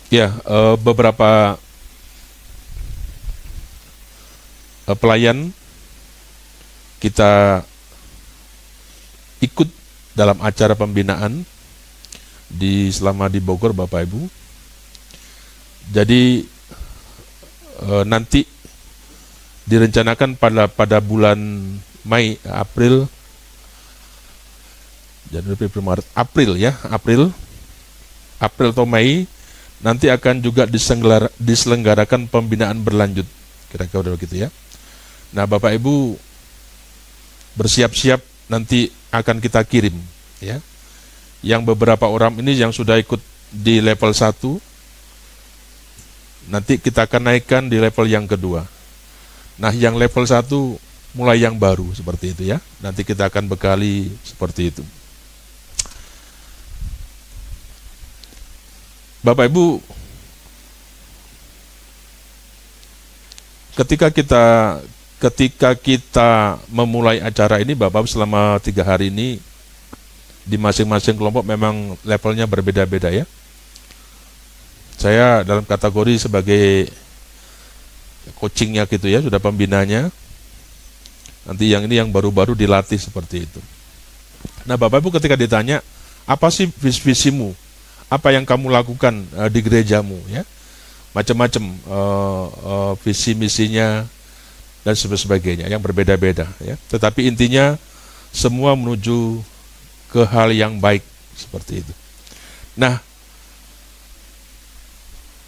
Ya, beberapa pelayan kita ikut dalam acara pembinaan selama di Bogor, Bapak Ibu. Jadi nanti direncanakan pada bulan Mei, April, Januari, Februari, Maret, April ya, April atau Mei, nanti akan juga diselenggarakan pembinaan berlanjut, kira-kira begitu ya. Nah, Bapak Ibu bersiap-siap, nanti akan kita kirim ya. Yang beberapa orang ini yang sudah ikut di level 1, nanti kita akan naikkan di level yang kedua. Nah, yang level 1 mulai yang baru seperti itu ya. Nanti kita akan bekali seperti itu. Bapak Ibu, ketika kita memulai acara ini, Bapak Ibu, selama 3 hari ini di masing-masing kelompok memang levelnya berbeda-beda ya. Saya dalam kategori sebagai coachingnya gitu ya, sudah pembinanya. Nanti yang ini yang baru-baru dilatih seperti itu. Nah, Bapak Ibu, ketika ditanya, apa sih visimu? Apa yang kamu lakukan di gerejamu ya? Macam-macam visi misinya dan sebagainya yang berbeda-beda ya. Tetapi intinya semua menuju ke hal yang baik seperti itu. Nah,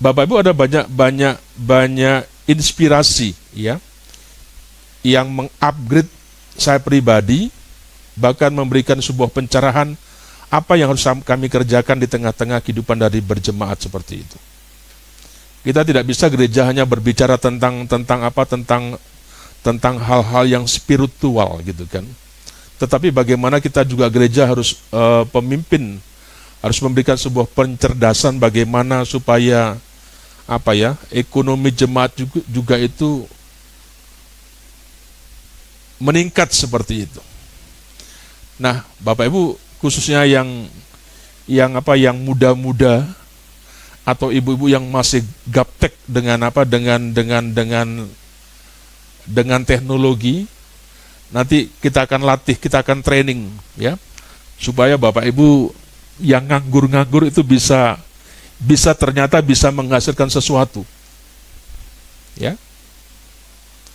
Bapak Ibu, ada banyak inspirasi ya yang mengupgrade saya pribadi, bahkan memberikan sebuah pencerahan apa yang harus kami kerjakan di tengah-tengah kehidupan dari berjemaat seperti itu. Kita tidak bisa gereja hanya berbicara tentang hal-hal yang spiritual gitu kan. Tetapi bagaimana kita juga gereja harus pemimpin harus memberikan sebuah pencerdasan bagaimana supaya ekonomi jemaat juga itu meningkat seperti itu. Nah, Bapak Ibu, khususnya yang muda-muda atau ibu-ibu yang masih gaptek dengan teknologi, nanti kita akan latih, kita akan training ya, supaya Bapak Ibu yang nganggur-nganggur itu bisa ternyata bisa menghasilkan sesuatu. Ya.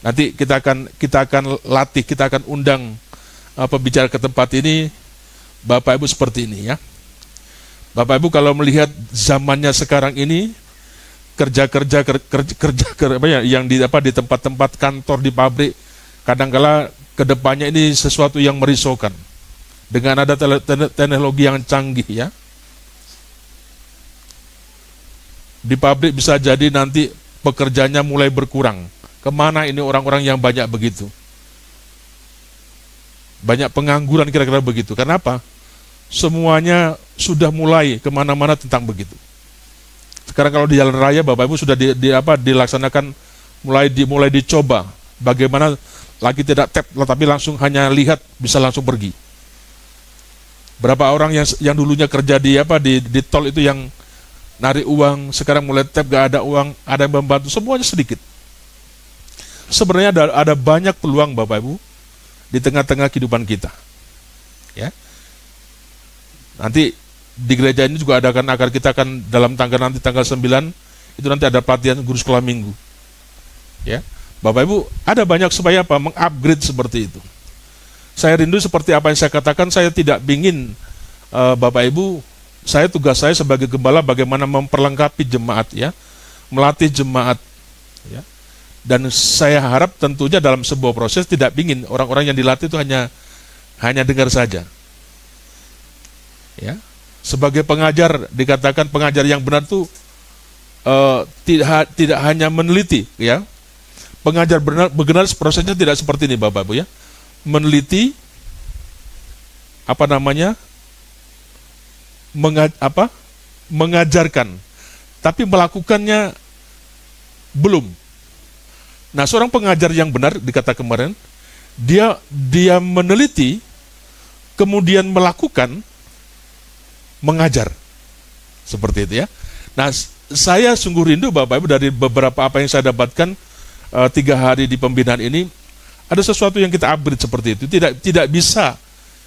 Nanti kita akan latih, kita akan undang pembicara ke tempat ini, Bapak Ibu, seperti ini ya. Bapak Ibu kalau melihat zamannya sekarang ini, kerja yang di tempat-tempat kantor, di pabrik, kadangkala kedepannya ini sesuatu yang merisaukan dengan ada teknologi yang canggih ya. Di pabrik bisa jadi nanti pekerjaannya mulai berkurang. Kemana ini orang-orang yang banyak begitu? Banyak pengangguran, kira-kira begitu. Kenapa? Semuanya sudah mulai kemana-mana tentang begitu. Sekarang kalau di jalan raya, Bapak Ibu, sudah dilaksanakan, mulai dicoba bagaimana lagi tidak tap, tapi langsung hanya lihat, bisa langsung pergi. Berapa orang yang dulunya kerja di tol itu yang narik uang, sekarang mulai tap, gak ada uang, ada yang membantu, semuanya sedikit. Sebenarnya ada banyak peluang, Bapak Ibu, di tengah-tengah kehidupan kita. Ya. Nanti di gereja ini juga akan kita akan dalam tanggal 9 itu nanti ada pelatihan guru sekolah minggu. Ya. Bapak Ibu, ada banyak supaya mengupgrade seperti itu. Saya rindu seperti apa yang saya katakan, saya tidak ingin Bapak Ibu, tugas saya sebagai gembala bagaimana memperlengkapi jemaat ya, melatih jemaat ya. Dan saya harap tentunya dalam sebuah proses tidak ingin orang-orang yang dilatih itu hanya dengar saja. Ya. Sebagai pengajar, dikatakan pengajar yang benar itu tidak hanya meneliti ya. Pengajar benar prosesnya tidak seperti ini, Bapak Ibu ya. Meneliti mengajarkan, tapi melakukannya belum. Nah, seorang pengajar yang benar, dikata kemarin, dia meneliti, kemudian melakukan, mengajar. Seperti itu ya. Nah, saya sungguh rindu Bapak Ibu, dari beberapa apa yang saya dapatkan 3 hari di pembinaan ini, ada sesuatu yang kita upgrade seperti itu. Tidak bisa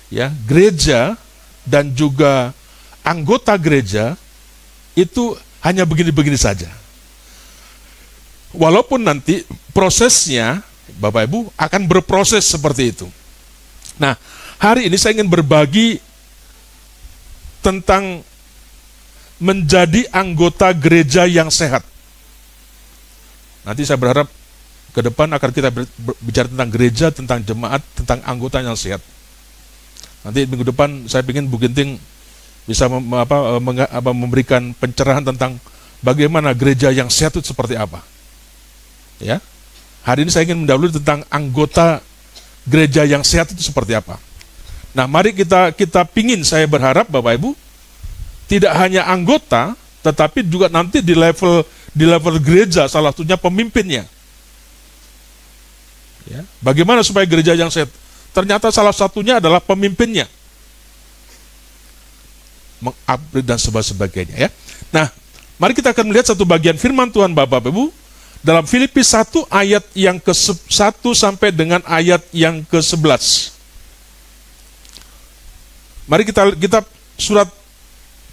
ya gereja dan juga anggota gereja itu hanya begini-begini saja. Walaupun nanti prosesnya Bapak Ibu akan berproses seperti itu. Nah, hari ini saya ingin berbagi tentang menjadi anggota gereja yang sehat. Nanti saya berharap ke depan akan kita bicara tentang gereja, tentang jemaat, tentang anggota yang sehat. Nanti minggu depan saya ingin Bu Ginting bisa memberikan pencerahan tentang bagaimana gereja yang sehat itu seperti apa. Ya, hari ini saya ingin mendahului tentang anggota gereja yang sehat itu seperti apa. Nah, mari kita pingin, saya berharap Bapak Ibu tidak hanya anggota, tetapi juga nanti di level gereja, salah satunya pemimpinnya. Ya, bagaimana supaya gereja yang sehat? Ternyata salah satunya adalah pemimpinnya, mengupgrade dan sebagainya. Ya. Nah, mari kita akan melihat satu bagian firman Tuhan Bapak Ibu dalam Filipi 1 ayat yang ke-1 sampai dengan ayat yang ke-11. Mari kita surat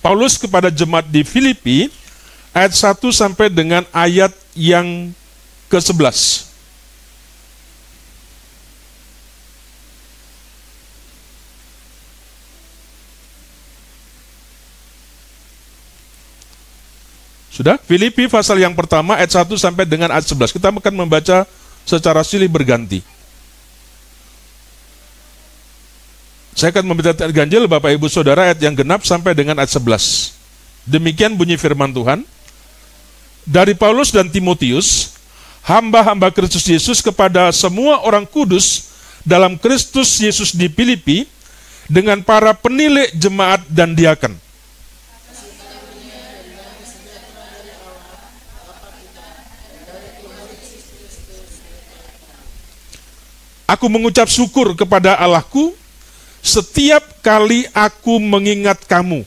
Paulus kepada jemaat di Filipi ayat 1 sampai dengan ayat yang ke-11. Sudah? Filipi pasal yang pertama ayat 1 sampai dengan ayat 11. Kita akan membaca secara silih berganti. Saya akan membaca ayat ganjil Bapak Ibu Saudara ayat yang genap sampai dengan ayat 11. Demikian bunyi firman Tuhan. Dari Paulus dan Timotius, hamba-hamba Kristus Yesus kepada semua orang kudus dalam Kristus Yesus di Filipi, dengan para penilik jemaat dan diaken. Aku mengucap syukur kepada Allahku setiap kali aku mengingat kamu.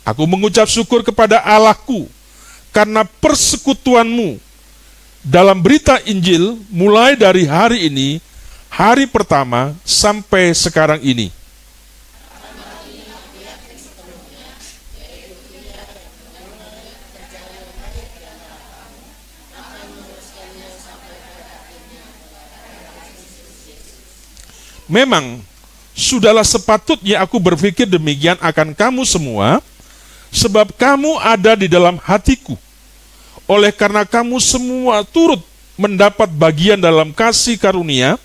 Aku mengucap syukur kepada Allahku karena persekutuanmu dalam berita Injil mulai dari hari ini, hari pertama sampai sekarang ini. Memang, sudahlah sepatutnya aku berpikir demikian akan kamu semua, sebab kamu ada di dalam hatiku. Oleh karena kamu semua turut mendapat bagian dalam kasih karunia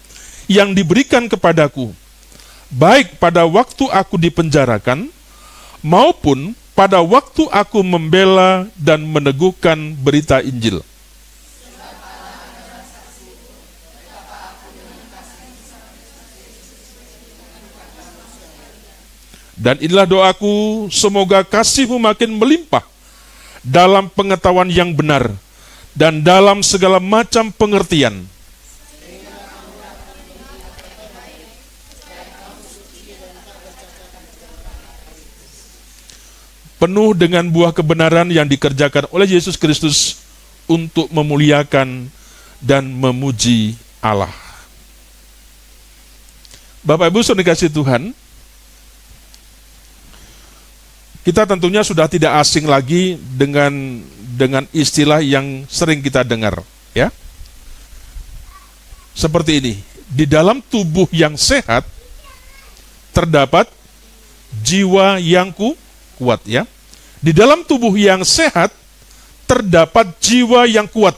yang diberikan kepadaku, baik pada waktu aku dipenjarakan, maupun pada waktu aku membela dan meneguhkan berita Injil. Dan inilah doaku, semoga kasihmu makin melimpah dalam pengetahuan yang benar dan dalam segala macam pengertian. Penuh dengan buah kebenaran yang dikerjakan oleh Yesus Kristus untuk memuliakan dan memuji Allah. Bapak Ibu saudara dikasihi Tuhan, kita tentunya sudah tidak asing lagi dengan istilah yang sering kita dengar, ya. Seperti ini, di dalam tubuh yang sehat terdapat jiwa yang kuat, ya. Di dalam tubuh yang sehat terdapat jiwa yang kuat.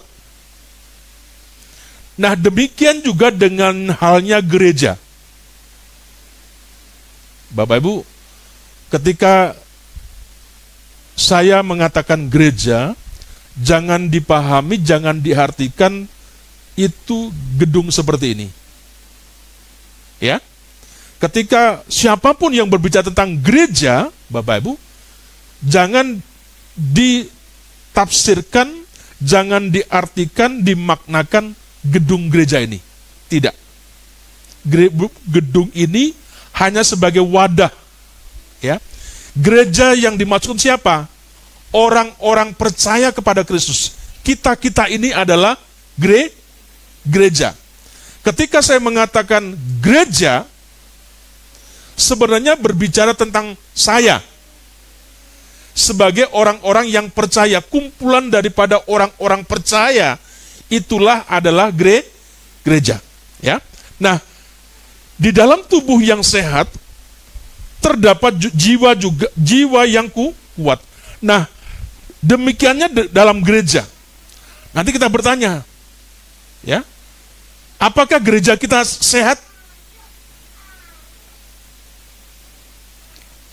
Nah, demikian juga dengan halnya gereja. Bapak Ibu, ketika saya mengatakan gereja, jangan dipahami, jangan diartikan itu gedung seperti ini. Ya. Ketika siapapun yang berbicara tentang gereja, Bapak Ibu, jangan ditafsirkan, jangan diartikan, dimaknakan gedung gereja ini. Tidak. Gedung ini hanya sebagai wadah. Ya. Gereja yang dimaksud siapa? Orang-orang percaya kepada Kristus. Kita ini adalah gereja. Ketika saya mengatakan gereja, sebenarnya berbicara tentang saya sebagai orang-orang yang percaya, kumpulan daripada orang-orang percaya, itulah adalah gereja. Ya. Nah, di dalam tubuh yang sehat terdapat jiwa yang kuat. Nah, demikiannya dalam gereja. Nanti kita bertanya, ya, apakah gereja kita sehat?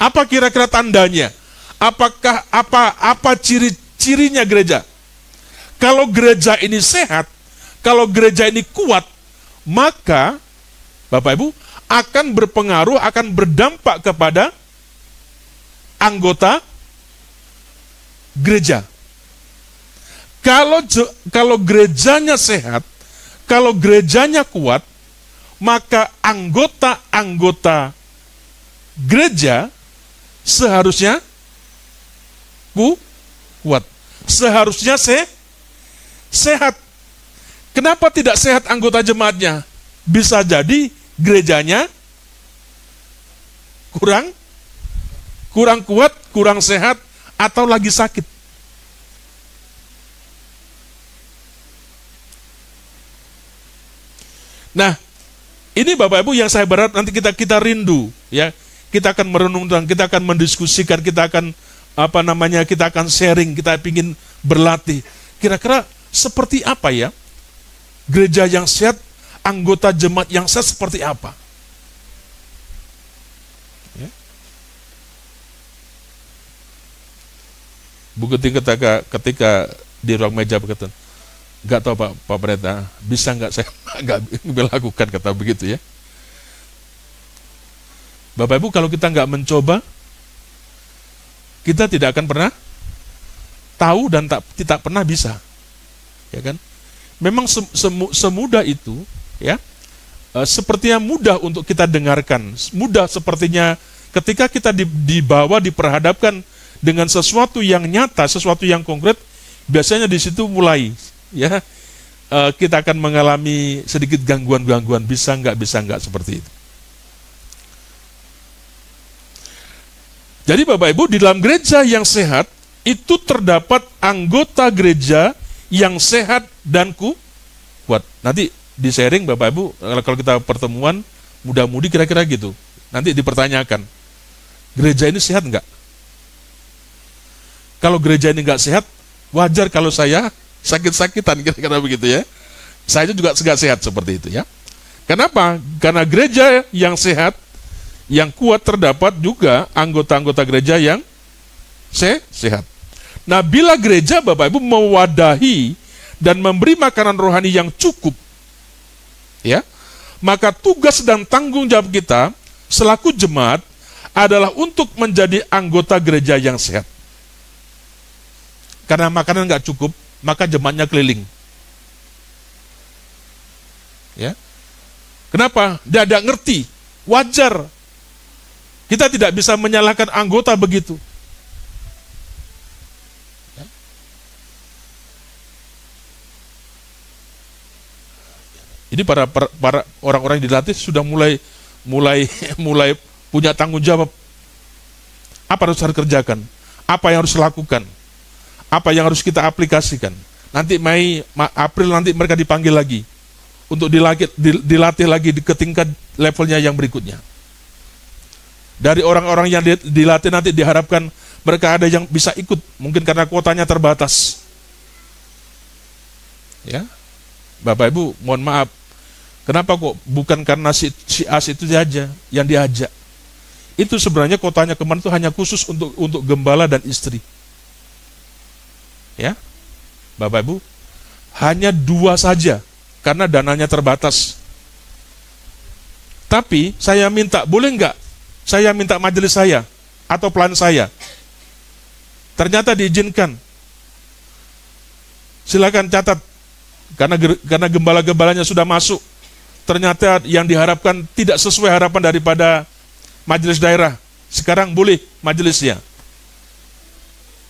Apa kira-kira tandanya? Apakah apa ciri-cirinya gereja? Kalau gereja ini sehat, kalau gereja ini kuat, maka Bapak Ibu akan berpengaruh, akan berdampak kepada anggota gereja. Kalau gerejanya sehat, kalau gerejanya kuat, maka anggota-anggota gereja seharusnya kuat. Seharusnya sehat. Kenapa tidak sehat anggota jemaatnya? Bisa jadi gerejanya kurang kuat, kurang sehat, atau lagi sakit. Nah, ini Bapak Ibu yang saya berharap nanti kita rindu, ya. Kita akan merenungkan, kita akan mendiskusikan, kita akan kita akan sharing, kita ingin berlatih. Kira-kira seperti apa ya gereja yang sehat, anggota jemaat yang sehat seperti apa? Ya. Bu Keting ketika di ruang meja berkata, nggak tahu Pak Pendeta, bisa nggak saya nggak melakukan, kata begitu ya. Bapak Ibu, kalau kita nggak mencoba, kita tidak akan pernah tahu dan tidak pernah bisa, ya kan? Memang semudah itu, ya. Sepertinya mudah untuk kita dengarkan, mudah sepertinya ketika kita diperhadapkan dengan sesuatu yang nyata, sesuatu yang konkret, biasanya di situ mulai, ya, kita akan mengalami sedikit gangguan-gangguan, bisa nggak seperti itu. Jadi Bapak Ibu, di dalam gereja yang sehat itu terdapat anggota gereja yang sehat dan kuat. Nanti di sharing Bapak Ibu, kalau kita pertemuan muda-mudi kira-kira gitu, nanti dipertanyakan, gereja ini sehat nggak? Kalau gereja ini nggak sehat, wajar kalau saya sakit-sakitan, kira-kira begitu ya. Saya juga nggak sehat seperti itu ya. Kenapa? Karena gereja yang sehat, yang kuat, terdapat juga anggota-anggota gereja yang sehat. Nah, bila gereja Bapak Ibu mewadahi dan memberi makanan rohani yang cukup, ya, maka tugas dan tanggung jawab kita selaku jemaat adalah untuk menjadi anggota gereja yang sehat. Karena makanan nggak cukup, maka jemaatnya keliling. Ya, kenapa? Dia tidak ngerti, wajar. Kita tidak bisa menyalahkan anggota begitu. Ya. Ini para orang-orang yang dilatih sudah mulai punya tanggung jawab. Apa harus kerjakan? Apa yang harus lakukan? Apa yang harus kita aplikasikan? Nanti April nanti mereka dipanggil lagi untuk dilatih lagi ke tingkat levelnya yang berikutnya. Dari orang-orang yang dilatih nanti diharapkan mereka ada yang bisa ikut, mungkin karena kuotanya terbatas. Ya, Bapak Ibu, mohon maaf, kenapa kok bukan karena si As itu saja yang diajak? Itu sebenarnya kuotanya kemarin itu hanya khusus untuk gembala dan istri. Ya, Bapak Ibu, hanya 2 saja karena dananya terbatas. Tapi saya minta, boleh nggak? Saya minta majelis saya atau pelan saya. Ternyata diizinkan. Silakan catat. Karena gembala-gembalanya sudah masuk. Ternyata yang diharapkan tidak sesuai harapan daripada majelis daerah. Sekarang boleh majelisnya.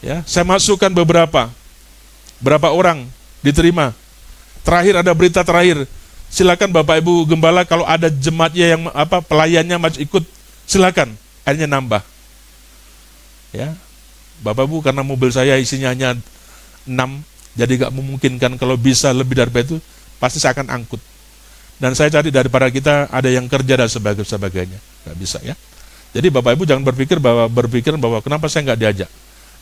Ya, saya masukkan berapa orang diterima. Terakhir ada berita terakhir. Silakan Bapak Ibu Gembala, kalau ada jemaatnya yang pelayannya masih ikut, silakan. Akhirnya nambah. Ya, Bapak Ibu, karena mobil saya isinya hanya 6, jadi gak memungkinkan. Kalau bisa lebih dari itu, pasti saya akan angkut. Dan saya cari daripada kita ada yang kerja dan sebagainya. Gak bisa ya. Jadi Bapak Ibu jangan berpikir bahwa kenapa saya nggak diajak.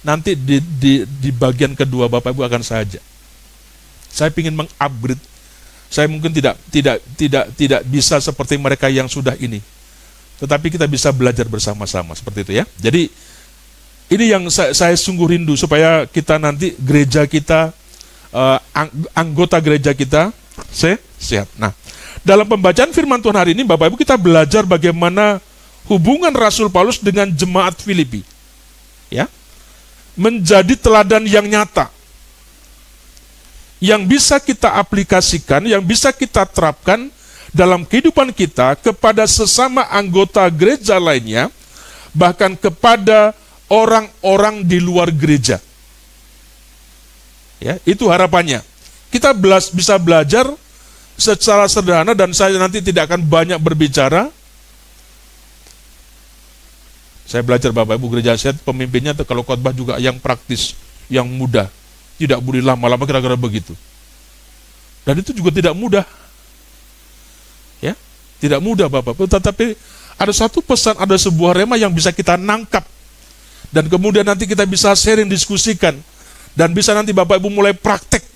Nanti di bagian kedua Bapak Ibu akan saya ajak. Saya ingin mengupgrade. Saya mungkin tidak bisa seperti mereka yang sudah ini. Tetapi kita bisa belajar bersama-sama seperti itu ya. Jadi ini yang saya sungguh rindu, supaya kita nanti gereja kita, anggota gereja kita sehat. Nah, dalam pembacaan firman Tuhan hari ini Bapak Ibu, kita belajar bagaimana hubungan Rasul Paulus dengan jemaat Filipi. Ya. Menjadi teladan yang nyata, yang bisa kita aplikasikan, yang bisa kita terapkan dalam kehidupan kita kepada sesama anggota gereja lainnya, bahkan kepada orang-orang di luar gereja. Ya, itu harapannya. Kita bisa belajar secara sederhana, dan saya nanti tidak akan banyak berbicara. Saya belajar Bapak Ibu gereja sehat, pemimpinnya kalau khotbah juga yang praktis, yang mudah. Tidak boleh lama-lama, kira-kira begitu. Dan itu juga tidak mudah. Ya, tidak mudah Bapak Ibu, tetapi ada satu pesan, ada sebuah rema yang bisa kita nangkap. Dan kemudian nanti kita bisa sharing, diskusikan. Dan bisa nanti Bapak Ibu mulai praktek.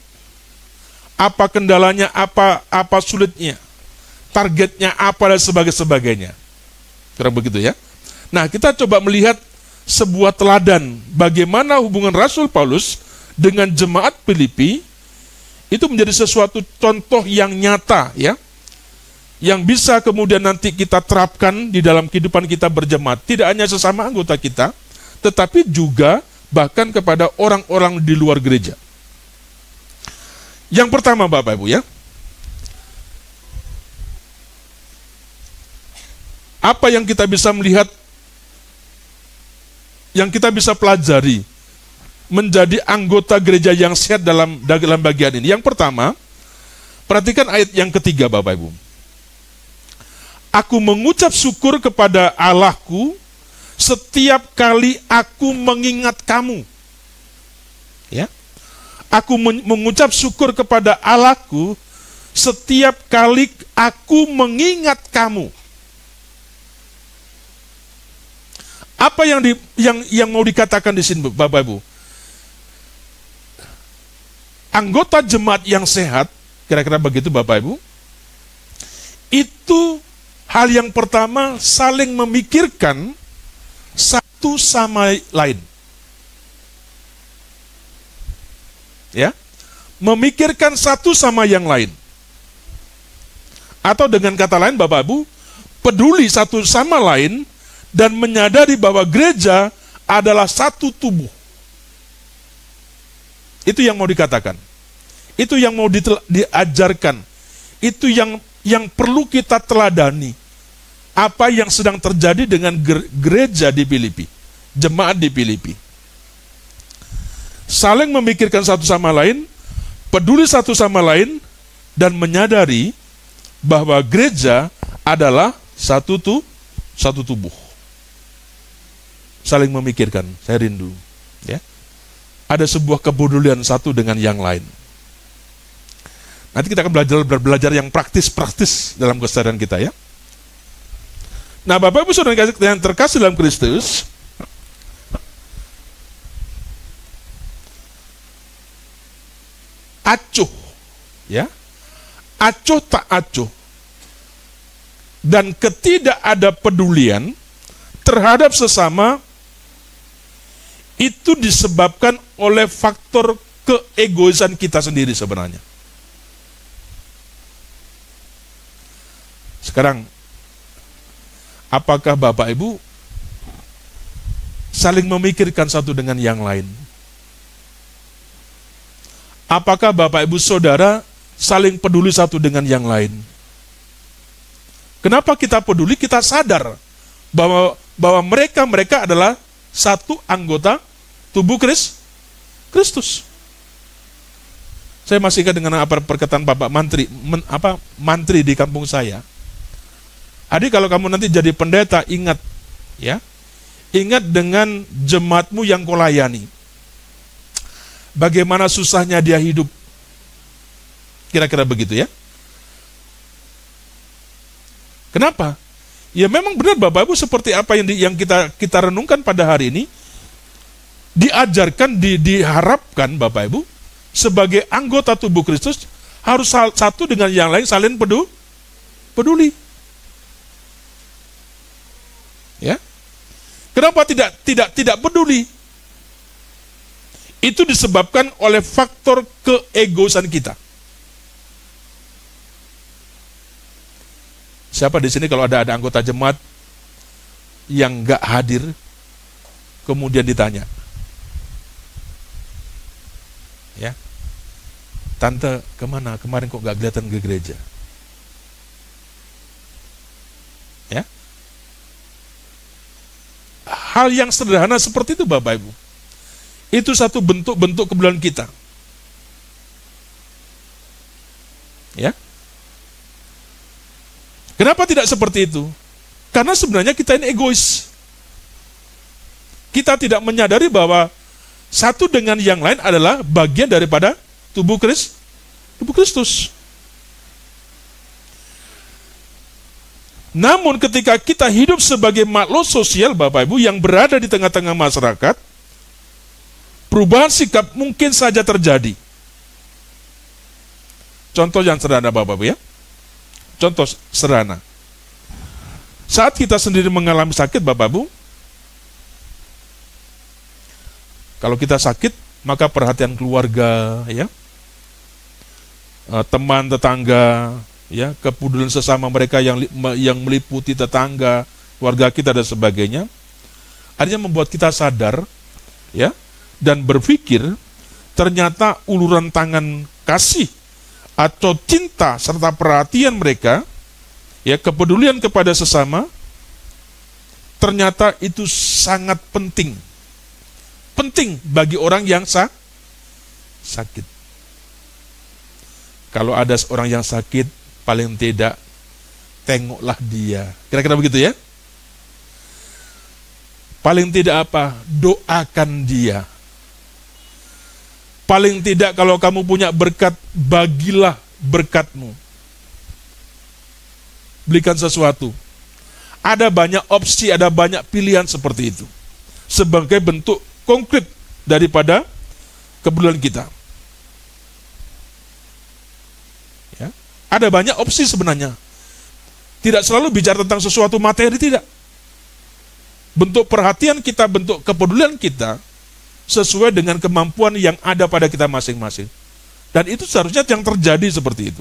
Apa kendalanya, apa sulitnya, targetnya apa, dan sebagainya. Kira begitu ya. Nah, kita coba melihat sebuah teladan bagaimana hubungan Rasul Paulus dengan jemaat Filipi. Itu menjadi sesuatu contoh yang nyata ya, yang bisa kemudian nanti kita terapkan di dalam kehidupan kita berjemaat. Tidak hanya sesama anggota kita, tetapi juga bahkan kepada orang-orang di luar gereja. Yang pertama Bapak Ibu ya, apa yang kita bisa melihat, yang kita bisa pelajari menjadi anggota gereja yang sehat dalam bagian ini. Yang pertama, perhatikan ayat yang ketiga Bapak Ibu. Aku mengucap syukur kepada Allahku setiap kali aku mengingat kamu. Ya. Aku mengucap syukur kepada Allahku setiap kali aku mengingat kamu. Apa yang mau dikatakan di sini Bapak Ibu? Anggota jemaat yang sehat, kira-kira begitu Bapak Ibu, itu hal yang pertama saling memikirkan satu sama lain. Ya, memikirkan satu sama yang lain. Atau dengan kata lain Bapak Ibu, peduli satu sama lain dan menyadari bahwa gereja adalah satu tubuh. Itu yang mau dikatakan. Itu yang mau diajarkan. Itu yang perlu kita teladani. Apa yang sedang terjadi dengan gereja di Filipi, jemaat di Filipi. Saling memikirkan satu sama lain, peduli satu sama lain, dan menyadari bahwa gereja adalah satu tubuh. Saling memikirkan, saya rindu. Ya. Ada sebuah kepedulian satu dengan yang lain. Nanti kita akan belajar yang praktis dalam keseharian kita ya. Nah, Bapak Ibu Saudara yang terkasih dalam Kristus, acuh, ya, acuh tak acuh, dan ketidakada pedulian terhadap sesama itu disebabkan oleh faktor keegoisan kita sendiri sebenarnya. Sekarang, apakah Bapak Ibu saling memikirkan satu dengan yang lain? Apakah Bapak Ibu Saudara saling peduli satu dengan yang lain? Kenapa kita peduli? Kita sadar bahwa mereka adalah satu anggota tubuh Kristus. Saya masih ingat dengan apa perkataan Bapak mantri di kampung saya. Adik, kalau kamu nanti jadi pendeta, ingat ya. Ingat dengan jemaatmu yang kau layani. Bagaimana susahnya dia hidup. Kira-kira begitu ya. Kenapa? Ya memang benar Bapak Ibu, seperti apa yang kita renungkan pada hari ini, diajarkan, diharapkan Bapak Ibu, sebagai anggota tubuh Kristus harus satu dengan yang lain saling peduli. Ya. Kenapa tidak peduli? Itu disebabkan oleh faktor keegoisan kita. Siapa di sini kalau ada anggota jemaat yang nggak hadir, kemudian ditanya, ya, tante kemana? Kemarin kok nggak kelihatan ke gereja? Ya, hal yang sederhana seperti itu Bapak Ibu, itu satu bentuk kepedulian kita. Ya. Kenapa tidak seperti itu? Karena sebenarnya kita ini egois. Kita tidak menyadari bahwa satu dengan yang lain adalah bagian daripada tubuh Kristus. Namun ketika kita hidup sebagai makhluk sosial Bapak Ibu yang berada di tengah-tengah masyarakat, perubahan sikap mungkin saja terjadi. Contoh yang sederhana Bapak Ibu ya. Contoh sederhana. Saat kita sendiri mengalami sakit Bapak Ibu, kalau kita sakit, maka perhatian keluarga, ya, teman tetangga, ya, kepedulian sesama mereka yang meliputi tetangga, keluarga kita dan sebagainya, akhirnya membuat kita sadar, ya, dan berpikir ternyata uluran tangan kasih atau cinta serta perhatian mereka, ya, kepedulian kepada sesama, ternyata itu sangat penting bagi orang yang sakit. Kalau ada orang yang sakit, paling tidak tengoklah dia. Kira-kira begitu ya. Paling tidak apa? Doakan dia. Paling tidak kalau kamu punya berkat, bagilah berkatmu. Belikan sesuatu. Ada banyak opsi, ada banyak pilihan seperti itu. Sebagai bentuk konkret daripada kepedulian kita. Ya. Ada banyak opsi sebenarnya. Tidak selalu bicara tentang sesuatu materi, tidak. Bentuk perhatian kita, bentuk kepedulian kita, sesuai dengan kemampuan yang ada pada kita masing-masing. Dan itu seharusnya yang terjadi seperti itu.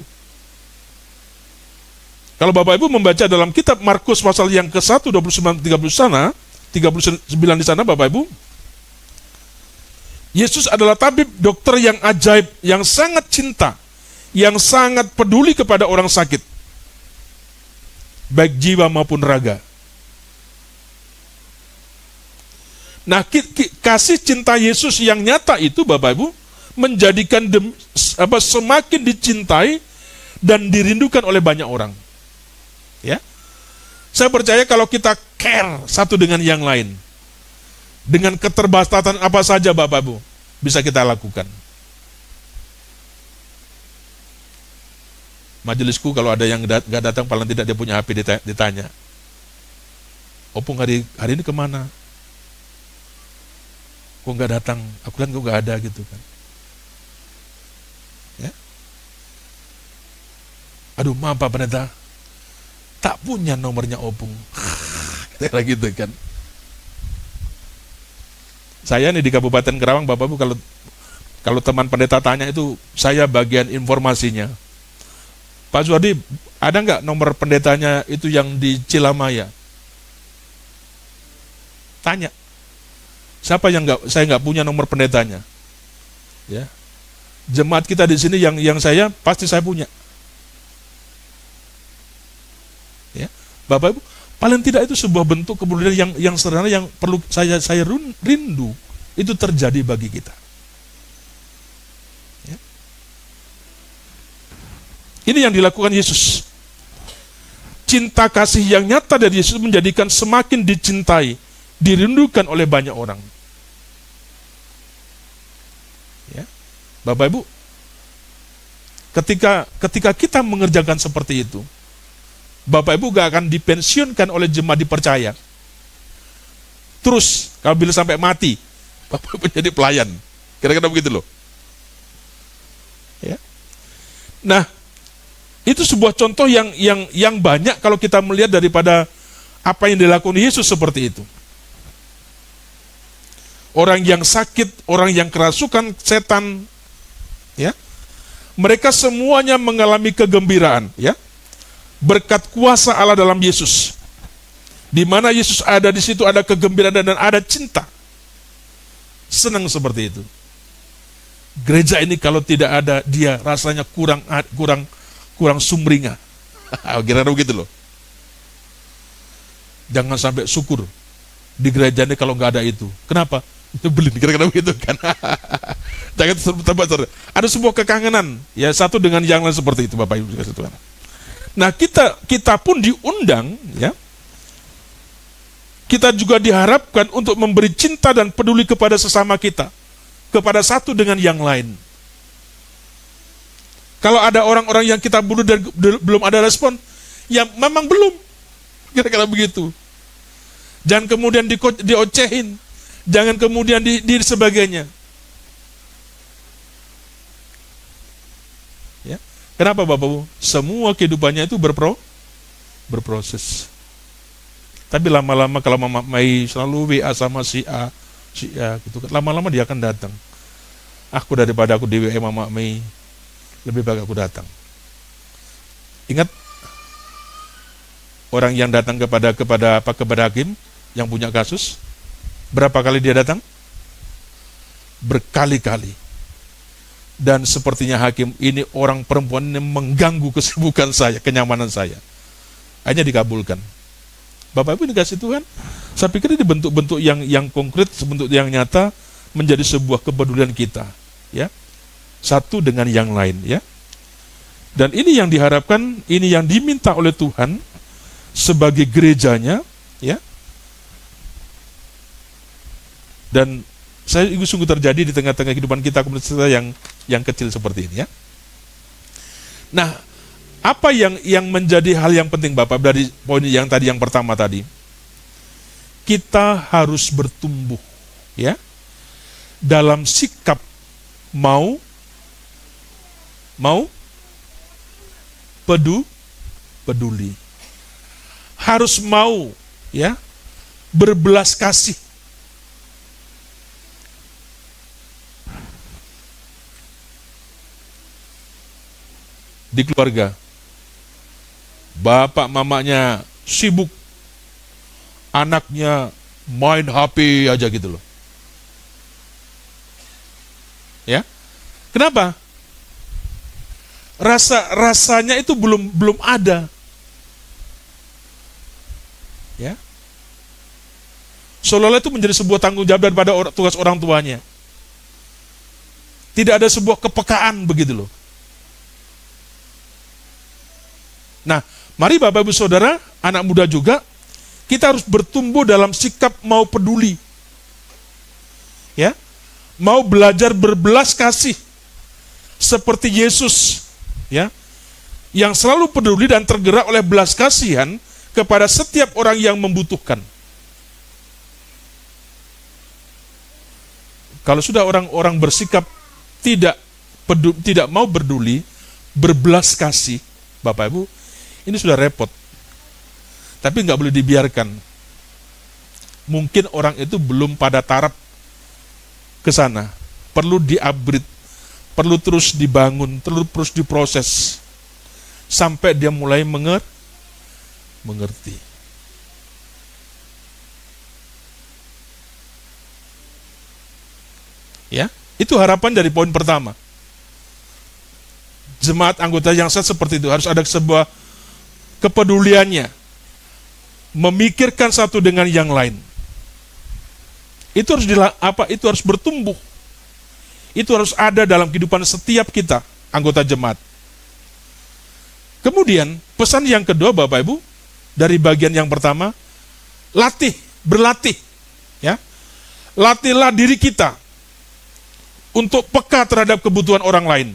Kalau Bapak Ibu membaca dalam kitab Markus pasal yang ke-1, 29-30 sana, 39 di sana Bapak Ibu, Yesus adalah tabib, dokter yang ajaib, yang sangat cinta, yang sangat peduli kepada orang sakit, baik jiwa maupun raga. Nah, kasih cinta Yesus yang nyata itu Bapak Ibu menjadikan semakin dicintai dan dirindukan oleh banyak orang. Ya. Saya percaya kalau kita care satu dengan yang lain, dengan keterbatasan apa saja Bapak Ibu bisa kita lakukan. Majelisku kalau ada yang gak datang, paling tidak dia punya HP, ditanya, Opung hari ini kemana? Kok nggak datang? Aku kan kok nggak ada gitu kan. Ya? Aduh, maaf Pak Pendeta, tak punya nomornya Opung. Kira gitu kan. Saya nih di Kabupaten Kerawang, Bapak Ibu, kalau teman pendeta tanya itu, saya bagian informasinya. Pak Suwardi, ada nggak nomor pendetanya itu yang di Cilamaya? Tanya. Siapa yang saya nggak punya nomor pendetanya? Ya. Jemaat kita di sini yang saya pasti saya punya. Ya. Bapak Ibu, Paling tidak itu sebuah bentuk kepedulian yang sederhana yang perlu saya rindu itu terjadi bagi kita. Ya. Ini yang dilakukan Yesus. Cinta kasih yang nyata dari Yesus menjadikan semakin dicintai, dirindukan oleh banyak orang. Ya. Bapak Ibu, ketika kita mengerjakan seperti itu, Bapak Ibu gak akan dipensiunkan oleh jemaat dipercaya. Terus, kalau bila sampai mati, Bapak Ibu jadi pelayan. Kira-kira begitu loh. Ya. Nah, itu sebuah contoh yang banyak kalau kita melihat daripada apa yang dilakukan Yesus seperti itu. Orang yang sakit, orang yang kerasukan setan, ya, mereka semuanya mengalami kegembiraan, ya. Berkat kuasa Allah dalam Yesus. Di mana Yesus ada, di situ ada kegembiraan dan ada cinta. Senang seperti itu. Gereja ini kalau tidak ada dia, rasanya kurang sumringah. Kira-kira begitu loh. Jangan sampai syukur di gereja ini kalau nggak ada itu. Kenapa? Itu belin, kira-kira begitu kan. Jangan terbatas. Ada sebuah kekangenan, ya, satu dengan yang lain seperti itu, Bapak Ibu Tuhan. Nah, kita pun diundang, ya. Kita juga diharapkan untuk memberi cinta dan peduli kepada sesama kita, kepada satu dengan yang lain. Kalau ada orang-orang yang kita bunuh dan belum ada respon, ya memang belum. Kira-kira begitu. Jangan kemudian diocehin, jangan kemudian di sebagainya. Ya. Kenapa Bapak Ibu? Semua kehidupannya itu berproses. Tapi lama-lama kalau Mama Mai selalu WA sama si A gitu kan, lama-lama dia akan datang. Daripada aku di WA Mama Mai, lebih baik aku datang. Ingat orang yang datang kepada hakim yang punya kasus, berapa kali dia datang? Berkali-kali. Dan sepertinya hakim ini orang perempuan ini mengganggu kesibukan saya, kenyamanan saya. Akhirnya dikabulkan. Bapak Ibu dikasih Tuhan, saya pikir ini bentuk-bentuk yang konkret, bentuk yang nyata menjadi sebuah kepedulian kita, ya. Satu dengan yang lain, ya. Dan ini yang diharapkan, ini yang diminta oleh Tuhan sebagai gerejanya, ya. Dan saya sungguh terjadi di tengah-tengah kehidupan kita, komunitas kita yang kecil seperti ini, ya. Nah, apa yang menjadi hal yang penting Bapak dari poin yang tadi, yang pertama tadi? Kita harus bertumbuh, ya, dalam sikap mau peduli. Harus mau, ya, berbelas kasih. Di keluarga, bapak mamanya sibuk, anaknya main HP aja gitu loh. Ya. Kenapa? Rasanya itu belum ada. Ya. Seolah-olah itu menjadi sebuah tanggung jawab daripada tugas orang tuanya. Tidak ada sebuah kepekaan begitu loh. Nah, mari Bapak Ibu Saudara, anak muda juga, kita harus bertumbuh dalam sikap mau peduli. Ya. Mau belajar berbelas kasih seperti Yesus, ya. Yang selalu peduli dan tergerak oleh belas kasihan kepada setiap orang yang membutuhkan. Kalau sudah orang-orang bersikap tidak mau peduli, berbelas kasih, Bapak Ibu, ini sudah repot. Tapi nggak boleh dibiarkan. Mungkin orang itu belum pada taraf ke sana. Perlu di-upgrade, perlu terus dibangun, terus diproses. Sampai dia mulai mengerti. Ya, itu harapan dari poin pertama. Jemaat anggota yang sah seperti itu, harus ada sebuah kepeduliannya. memikirkan satu dengan yang lain. Itu itu harus bertumbuh. Itu harus ada dalam kehidupan setiap kita, anggota jemaat. Kemudian, pesan yang kedua Bapak Ibu, dari bagian yang pertama, berlatih. Ya. Latihlah diri kita untuk peka terhadap kebutuhan orang lain.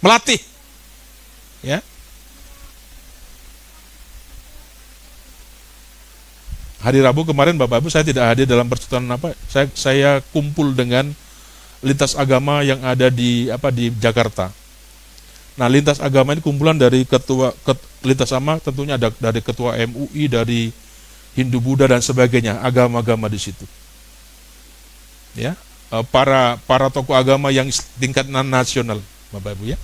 Melatih. Ya. Hari Rabu kemarin Bapak Ibu saya tidak hadir dalam persetujuan saya kumpul dengan lintas agama yang ada di Jakarta. Nah, lintas agama ini kumpulan dari lintas agama tentunya ada dari ketua MUI, dari Hindu, Buddha dan sebagainya, agama-agama di situ. Ya, para tokoh agama yang tingkat nasional, Bapak Ibu ya.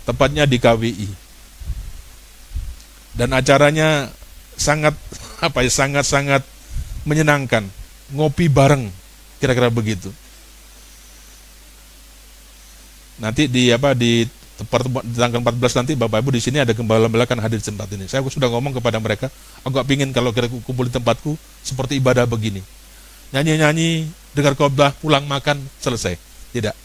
Tepatnya di KWI. Dan acaranya sangat menyenangkan. Ngopi bareng, kira-kira begitu. Nanti di tanggal 14 nanti Bapak Ibu di sini ada gembala-gembala akan hadir di tempat ini. Saya sudah ngomong kepada mereka, aku gak pingin kalau kira kumpul di tempatku seperti ibadah begini. Nyanyi-nyanyi, dengar khotbah, pulang makan, selesai. Tidak.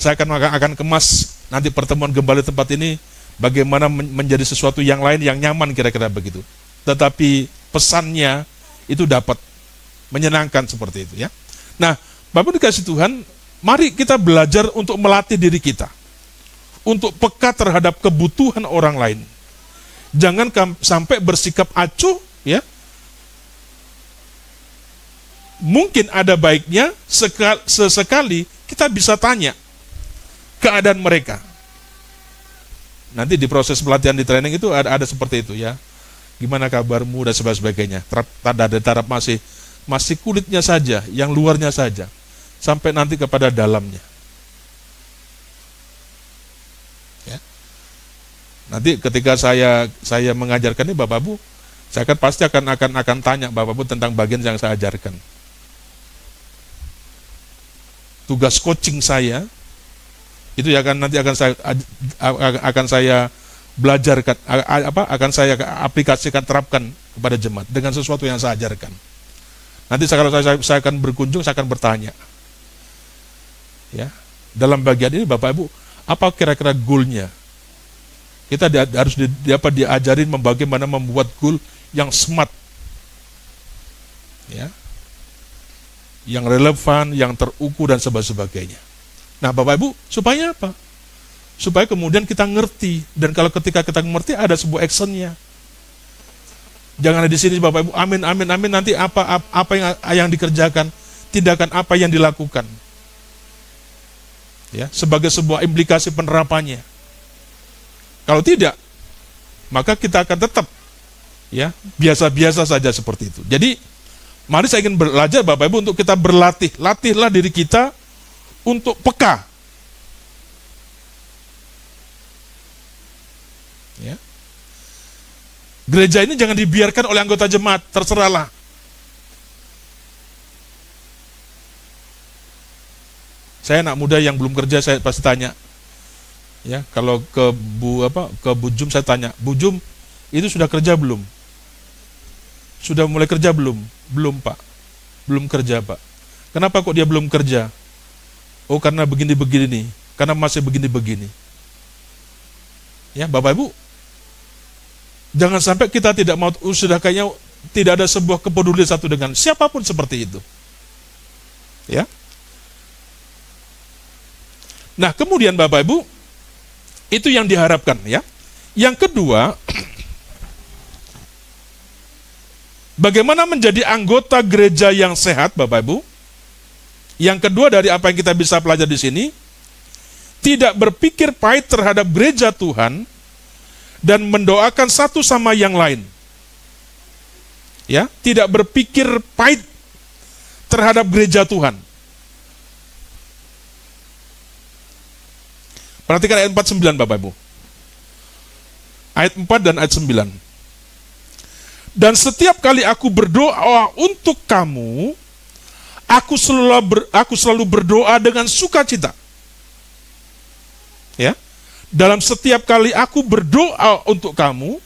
Saya akan kemas nanti pertemuan gembala di tempat ini bagaimana menjadi sesuatu yang lain yang nyaman, kira-kira begitu. Tetapi pesannya itu dapat menyenangkan seperti itu ya. Nah, Bapak dikasih Tuhan, mari kita belajar untuk melatih diri kita untuk peka terhadap kebutuhan orang lain. Jangan sampai bersikap acuh ya. Mungkin ada baiknya sesekali kita bisa tanya keadaan mereka. Nanti di proses pelatihan di training itu ada seperti itu ya. Gimana kabarmu dan sebagainya. Tanda taraf masih kulitnya saja, yang luarnya saja. Sampai nanti kepada dalamnya. Ya. Nanti ketika saya mengajarkan ini Bapak Bu, saya pasti akan tanya Bapak Bu tentang bagian yang saya ajarkan. Tugas coaching saya itu nanti akan saya belajarkan, akan saya aplikasikan, terapkan kepada jemaat dengan sesuatu yang saya ajarkan. Nanti kalau saya akan berkunjung, saya akan bertanya. Ya, dalam bagian ini Bapak Ibu, apa kira-kira goalnya? Kita harus diajarin bagaimana membuat goal yang smart, ya, yang relevan, yang terukur dan sebagainya. Nah, Bapak Ibu, supaya apa? Supaya kemudian kita ngerti, dan kalau ketika kita ngerti ada sebuah actionnya. Jangan di sini Bapak Ibu, amin, nanti apa yang dikerjakan, tindakan apa yang dilakukan. Ya, sebagai sebuah implikasi penerapannya. Kalau tidak, maka kita akan tetap ya biasa-biasa saja seperti itu. Jadi, mari saya ingin belajar Bapak Ibu untuk kita berlatih. Latihlah diri kita untuk peka. Ya. Gereja ini jangan dibiarkan oleh anggota jemaat, terserahlah. Saya anak muda yang belum kerja, saya pasti tanya. Ya, kalau ke Bu Jum saya tanya, Bu Jum, itu sudah kerja belum? Sudah mulai kerja belum? Belum, Pak. Belum kerja, Pak. Kenapa kok dia belum kerja? Oh, karena begini-begini nih. Karena masih begini-begini. Ya, Bapak Ibu, jangan sampai kita tidak mau, sudah kayaknya tidak ada sebuah kepedulian satu dengan siapapun seperti itu. Ya. Nah, kemudian Bapak Ibu, itu yang diharapkan ya. Yang kedua, bagaimana menjadi anggota gereja yang sehat, Bapak Ibu? Yang kedua dari apa yang kita bisa pelajari di sini, tidak berpikir pahit terhadap gereja Tuhan dan mendoakan satu sama yang lain. Ya, tidak berpikir pahit terhadap gereja Tuhan. Perhatikan ayat 49 Bapak Ibu. Ayat 4 dan ayat 9. Dan setiap kali aku berdoa untuk kamu, aku selalu berdoa dengan sukacita. Ya. Dalam setiap kali aku berdoa untuk kamu,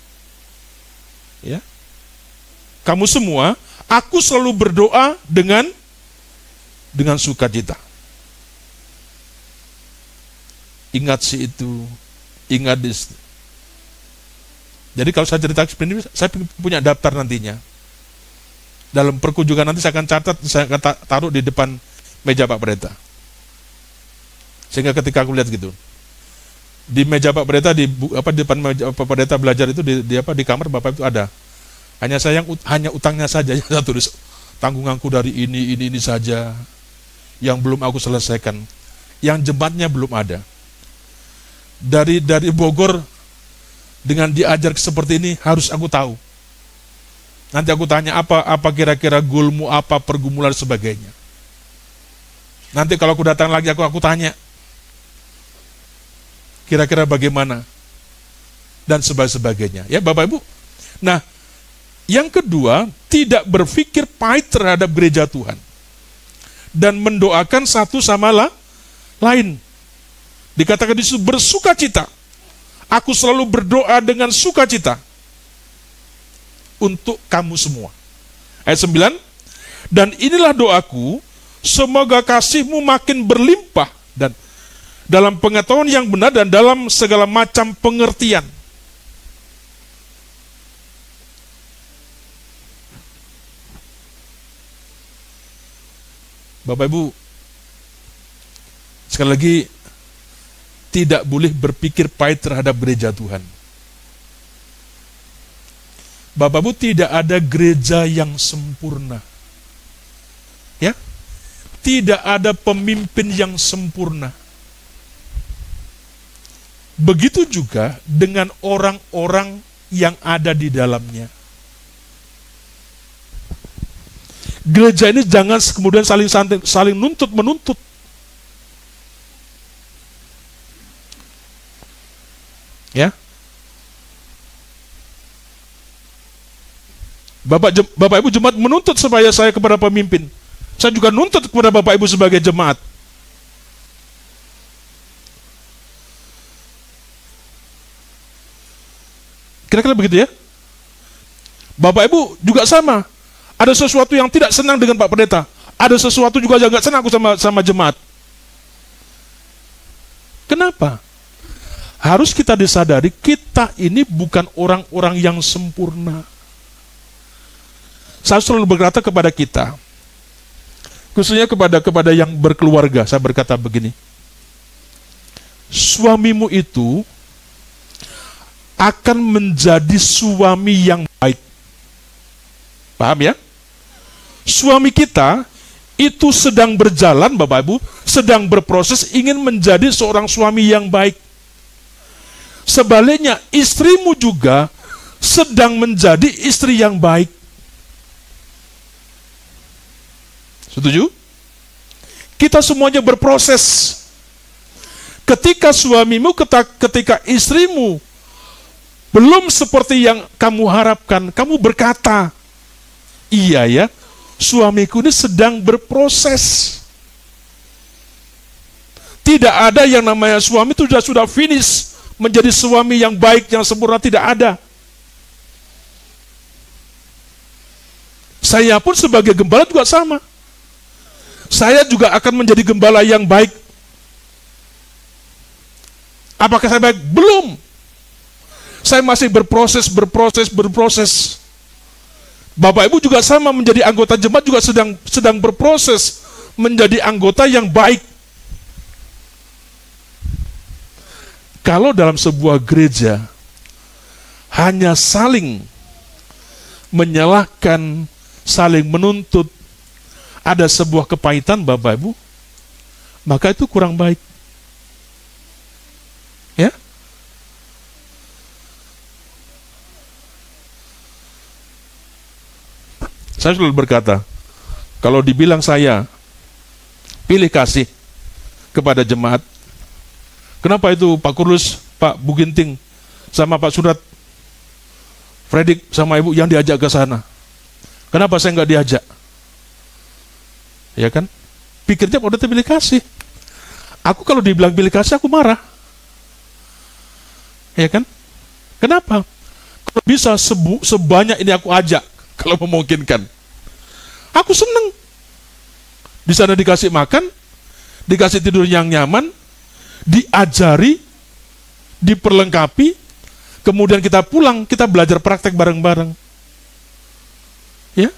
kamu semua, aku selalu berdoa dengan sukacita. Ingat sih itu, ingat this. Jadi kalau saya cerita seperti ini, saya punya daftar nantinya. Dalam perkunjungan nanti saya akan catat, saya akan taruh di depan meja Pak Pendeta. Sehingga ketika aku lihat gitu, di meja Pak Pendeta, di depan meja Pak Pendeta belajar itu, di kamar Bapak itu ada. Hanya utangnya saja yang saya tulis, tanggunganku dari ini saja yang belum aku selesaikan. Yang jemaatnya belum ada. Dari Bogor dengan diajar seperti ini harus aku tahu. Nanti aku tanya apa kira-kira goalmu, apa pergumulan sebagainya. Nanti kalau aku datang lagi aku tanya kira-kira bagaimana dan sebagainya. Ya Bapak Ibu. Nah, yang kedua, tidak berpikir pahit terhadap gereja Tuhan dan mendoakan satu sama lain. Dikatakan di situ bersukacita. Aku selalu berdoa dengan sukacita untuk kamu semua. Ayat 9, dan inilah doaku, semoga kasihmu makin berlimpah dan dalam pengetahuan yang benar dan dalam segala macam pengertian. Bapak Ibu, sekali lagi, tidak boleh berpikir pahit terhadap gereja Tuhan. Bapak Ibu, tidak ada gereja yang sempurna. Ya? Tidak ada pemimpin yang sempurna. Begitu juga dengan orang-orang yang ada di dalamnya. Gereja ini jangan kemudian saling nuntut-menuntut. Ya? Bapak Ibu jemaat menuntut supaya saya kepada pemimpin. Saya juga nuntut kepada Bapak Ibu sebagai jemaat. Kira-kira begitu ya? Bapak Ibu juga sama. Ada sesuatu yang tidak senang dengan Pak Pendeta. Ada sesuatu juga yang gak senang aku sama jemaat. Kenapa? Harus kita disadari kita ini bukan orang-orang yang sempurna. Saya selalu berkata kepada kita, khususnya kepada yang berkeluarga, saya berkata begini, suamimu itu akan menjadi suami yang baik. Paham ya? Suami kita itu sedang berjalan, Bapak Ibu, sedang berproses ingin menjadi seorang suami yang baik. Sebaliknya, istrimu juga sedang menjadi istri yang baik. Setuju? Kita semuanya berproses. Ketika suamimu, ketika istrimu belum seperti yang kamu harapkan, kamu berkata, iya ya, suamiku ini sedang berproses. Tidak ada yang namanya suami itu sudah finish menjadi suami yang baik, yang sempurna, tidak ada. Saya pun sebagai gembala juga sama. Saya juga akan menjadi gembala yang baik. Apakah saya baik? Belum. Saya masih berproses. Bapak Ibu juga sama, menjadi anggota jemaat juga sedang berproses menjadi anggota yang baik. Kalau dalam sebuah gereja hanya saling menyalahkan, saling menuntut, ada sebuah kepahitan, Bapak Ibu, maka itu kurang baik. Ya? Saya selalu berkata, kalau dibilang saya pilih kasih kepada jemaat, kenapa itu Pak Kurlus, Pak Buginting, sama Pak Surat, Fredik sama Ibu yang diajak ke sana? Kenapa saya nggak diajak? Ya kan? Pikirnya udah pilih kasih. Aku kalau dibilang pilih kasih, aku marah. Ya kan? Kenapa? Kalau bisa sebanyak ini aku ajak kalau memungkinkan. Aku senang. Di sana dikasih makan, dikasih tidur yang nyaman, diajari, diperlengkapi, kemudian kita pulang, kita belajar praktek bareng-bareng. Ya,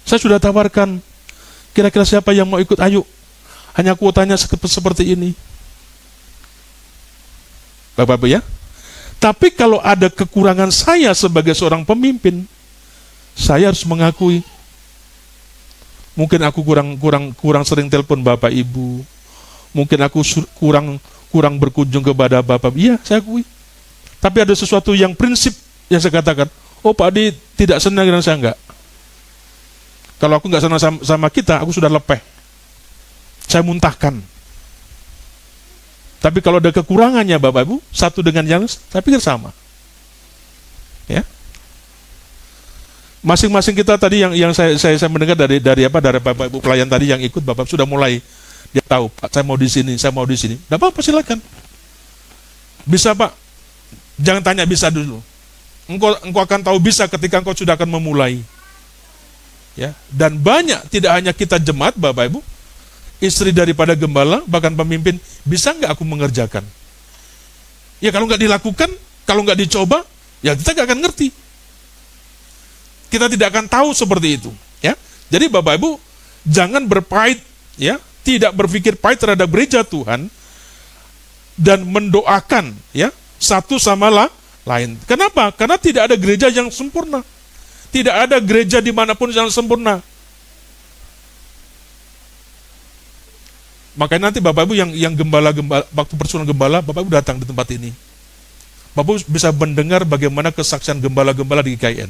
saya sudah tawarkan, kira-kira siapa yang mau ikut, ayo. Hanya kuotanya seperti ini. Bapak-Bapak ya. Tapi kalau ada kekurangan saya sebagai seorang pemimpin, saya harus mengakui. Mungkin aku kurang sering telepon Bapak Ibu. Mungkin aku kurang berkunjung kepada Bapak. Iya, saya akui. Tapi ada sesuatu yang prinsip yang saya katakan, oh Pak Adi tidak senang dengan saya, enggak. Kalau aku enggak senang sama kita, aku sudah lepeh. Saya muntahkan. Tapi kalau ada kekurangannya Bapak Ibu, satu dengan yang saya pikir sama. Ya. Masing-masing kita tadi yang saya mendengar dari Bapak Ibu pelayan tadi yang ikut, Bapak sudah mulai dia tahu, Pak, saya mau di sini, saya mau di sini. Tidak apa-apa, silakan. Bisa Pak, jangan tanya bisa dulu. Engkau akan tahu bisa ketika engkau sudah akan memulai. Ya, dan banyak, tidak hanya kita jemaat Bapak Ibu, istri daripada gembala, bahkan pemimpin, bisa nggak aku mengerjakan? Ya kalau nggak dilakukan, kalau nggak dicoba, ya kita nggak akan ngerti. Kita tidak akan tahu seperti itu, ya. Jadi Bapak Ibu jangan berpahit, ya, tidak berpikir pahit terhadap gereja Tuhan dan mendoakan, ya, satu sama lain. Kenapa? Karena tidak ada gereja yang sempurna, tidak ada gereja dimanapun yang sempurna. Makanya nanti Bapak Ibu yang gembala waktu persekutuan gembala, Bapak Ibu datang di tempat ini, Bapak Ibu bisa mendengar bagaimana kesaksian gembala-gembala di GKIN.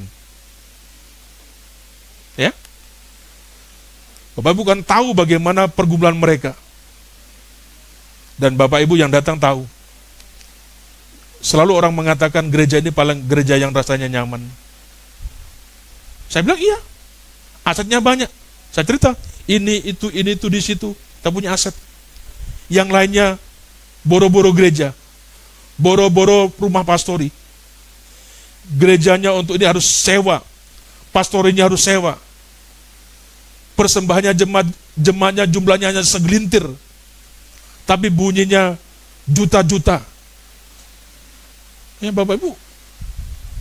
Ya, Bapak Ibu kan tahu bagaimana pergumulan mereka, dan Bapak Ibu yang datang tahu. Selalu orang mengatakan gereja ini paling gereja yang rasanya nyaman. Saya bilang iya, asetnya banyak. Saya cerita ini itu di situ, kita punya aset. Yang lainnya boro-boro gereja, boro-boro rumah pastori. Gerejanya untuk ini harus sewa, pastorinya harus sewa. Persembahannya jemaatnya jumlahnya hanya segelintir, tapi bunyinya juta-juta. Ya Bapak Ibu,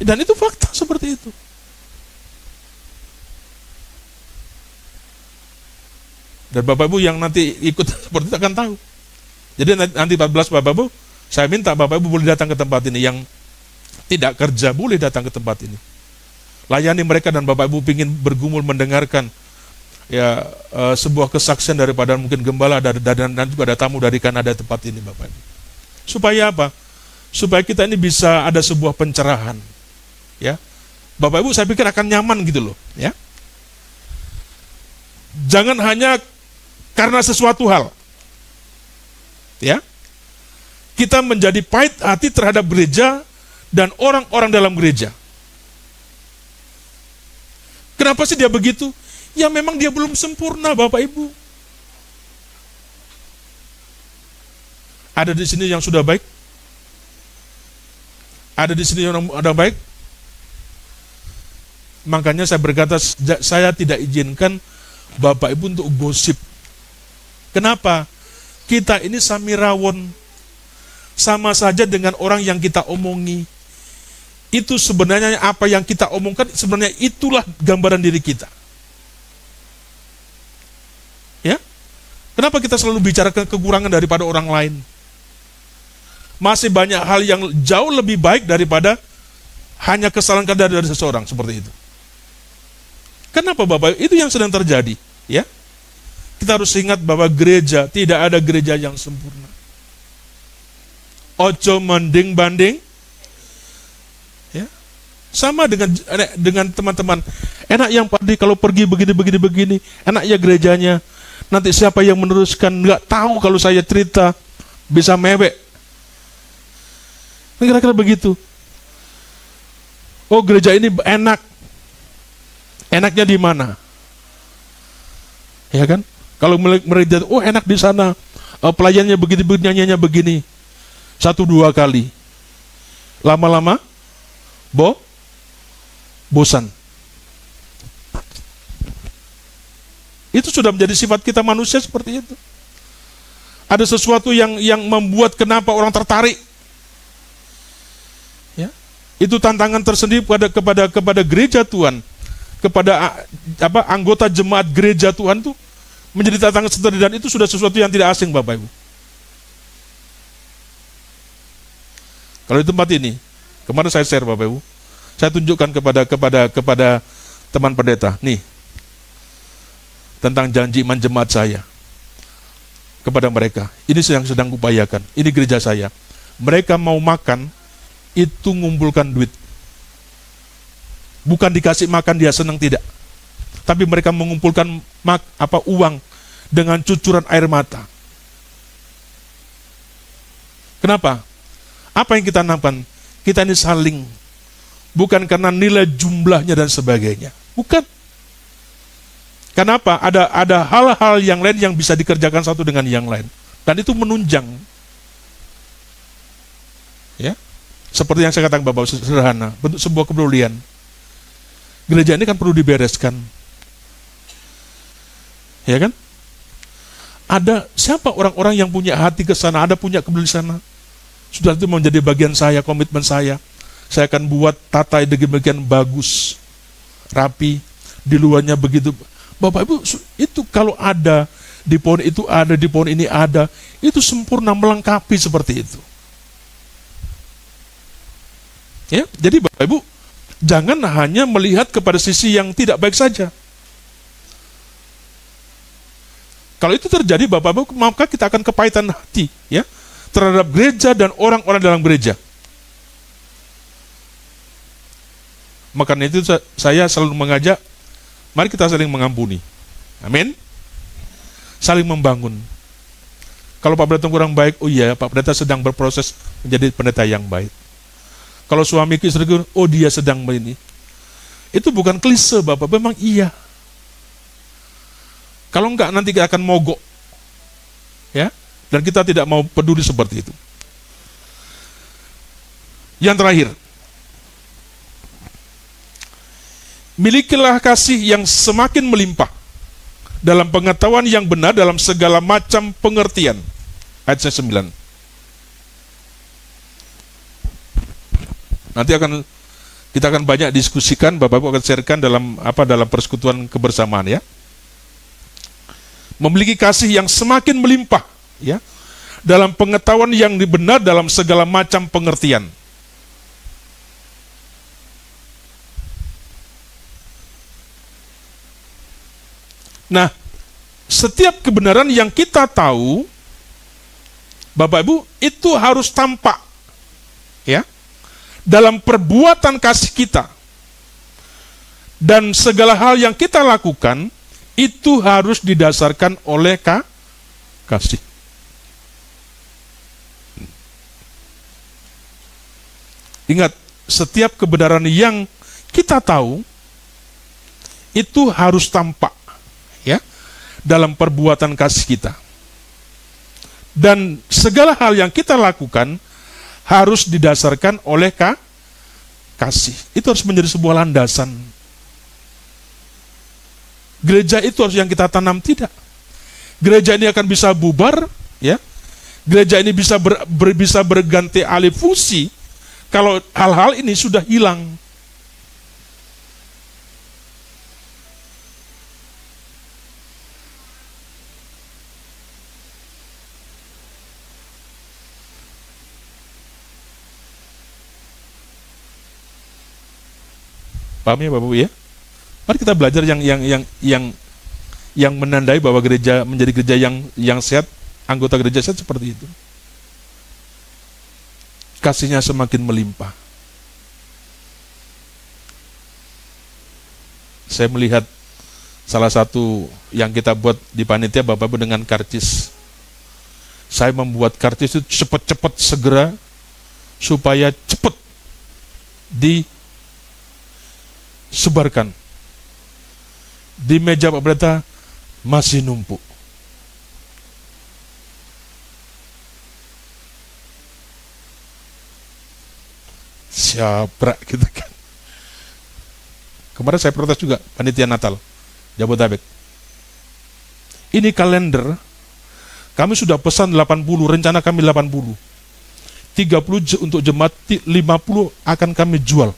dan itu fakta seperti itu. Dan Bapak Ibu yang nanti ikut seperti itu akan tahu. Jadi nanti 14 Bapak Ibu, saya minta Bapak Ibu boleh datang ke tempat ini. Yang tidak kerja boleh datang ke tempat ini. Layani mereka, dan Bapak Ibu ingin bergumul mendengarkan ya sebuah kesaksian daripada mungkin gembala dan juga ada tamu dari Kanada tempat ini Bapak Ibu. Supaya apa? Supaya kita ini bisa ada sebuah pencerahan. Ya. Bapak Ibu saya pikir akan nyaman gitu loh, ya. Jangan hanya karena sesuatu hal. Ya. Kita menjadi pahit hati terhadap gereja dan orang-orang dalam gereja. Kenapa sih dia begitu? Ya memang dia belum sempurna Bapak Ibu. Ada di sini yang sudah baik? Ada di sini yang ada baik? Makanya saya berkata, saya tidak izinkan Bapak Ibu untuk gosip. Kenapa? Kita ini samirawon, sama saja dengan orang yang kita omongi. Itu sebenarnya apa yang kita omongkan, sebenarnya itulah gambaran diri kita. Ya? Kenapa kita selalu bicara kekurangan daripada orang lain? Masih banyak hal yang jauh lebih baik daripada hanya kesalahan dari seseorang seperti itu. Kenapa Bapak? Itu yang sedang terjadi, ya. Kita harus ingat bahwa gereja, tidak ada gereja yang sempurna. Ojo mending banding, ya. Sama dengan teman-teman. Enak yang padi kalau pergi begini. Enak ya gerejanya. Nanti siapa yang meneruskan? Nggak tahu kalau saya cerita bisa mewek. Kira-kira begitu. Oh gereja ini enak. Enaknya di mana? Ya kan? Kalau mereka, oh enak di sana, pelayannya begini, nyanyiannya begini, 1-2 kali, lama-lama, bosan. Itu sudah menjadi sifat kita manusia seperti itu. Ada sesuatu yang membuat kenapa orang tertarik. Ya, itu tantangan tersendiri kepada gereja Tuhan, kepada anggota jemaat gereja Tuhan tuh menjadi tantangan sendiri, dan itu sudah sesuatu yang tidak asing, Bapak Ibu. Kalau di tempat ini, kemarin saya share, Bapak Ibu, saya tunjukkan kepada teman pendeta, nih, tentang janji iman jemaat saya kepada mereka. Ini yang sedang upayakan. Ini gereja saya. Mereka mau makan, itu ngumpulkan duit. Bukan dikasih makan dia senang, tidak. Tapi mereka mengumpulkan uang dengan cucuran air mata. Kenapa? Apa yang kita nampan? Kita ini saling. Bukan karena nilai jumlahnya dan sebagainya. Bukan. Kenapa? Ada hal-hal yang lain yang bisa dikerjakan satu dengan yang lain. Dan itu menunjang. Ya. Seperti yang saya katakan, Bapak, sederhana, bentuk sebuah kepedulian. Gereja ini kan perlu dibereskan. Ya kan? Ada siapa orang-orang yang punya hati ke sana, ada punya kepedulian sana. Sudah itu menjadi bagian saya, komitmen saya. Saya akan buat tata demikian bagus, rapi, di luarnya begitu. Bapak Ibu, itu kalau ada, di pohon itu ada, di pohon ini ada, itu sempurna, melengkapi seperti itu. Ya, jadi Bapak Ibu, jangan hanya melihat kepada sisi yang tidak baik saja. Kalau itu terjadi, Bapak Ibu, maka kita akan kepahitan hati, ya, terhadap gereja dan orang-orang dalam gereja. Makanya itu saya selalu mengajak, mari kita saling mengampuni. Amin. Saling membangun. Kalau Pak Pendeta kurang baik, oh iya, Pak Pendeta sedang berproses menjadi pendeta yang baik. Kalau suami istri, oh dia sedang begini. Itu bukan klise, Bapak, memang iya. Kalau enggak, nanti kita akan mogok. Ya, dan kita tidak mau peduli seperti itu. Yang terakhir, milikilah kasih yang semakin melimpah dalam pengetahuan yang benar dalam segala macam pengertian. Ayat 9. Nanti kita akan banyak diskusikan, Bapak-Ibu akan sharekan dalam persekutuan kebersamaan, ya. Memiliki kasih yang semakin melimpah, ya, dalam pengetahuan yang benar dalam segala macam pengertian. Nah, setiap kebenaran yang kita tahu, Bapak Ibu, itu harus tampak, ya, dalam perbuatan kasih kita. Dan segala hal yang kita lakukan, itu harus didasarkan oleh kasih. Ingat, setiap kebenaran yang kita tahu, itu harus tampak, ya, dalam perbuatan kasih kita. Dan segala hal yang kita lakukan harus didasarkan oleh kasih. Itu harus menjadi sebuah landasan. Gereja itu harus yang kita tanam, tidak. Gereja ini akan bisa bubar, ya. Gereja ini bisa berganti alih fungsi kalau hal-hal ini sudah hilang. Paham ya, Bapak Ibu, ya? Mari kita belajar yang menandai bahwa gereja menjadi gereja yang sehat, anggota gereja sehat seperti itu. Kasihnya semakin melimpah. Saya melihat salah satu yang kita buat di panitia, Bapak Ibu, dengan karcis. Saya membuat karcis itu cepat-cepat segera supaya cepat disebarkan. Di meja Pak Pendeta masih numpuk. Siapa gitu kan. Kemarin saya protes juga, panitia Natal Jabodetabek. Ini kalender, kami sudah pesan 80, rencana kami 80. 30 untuk jemaat, 50 akan kami jual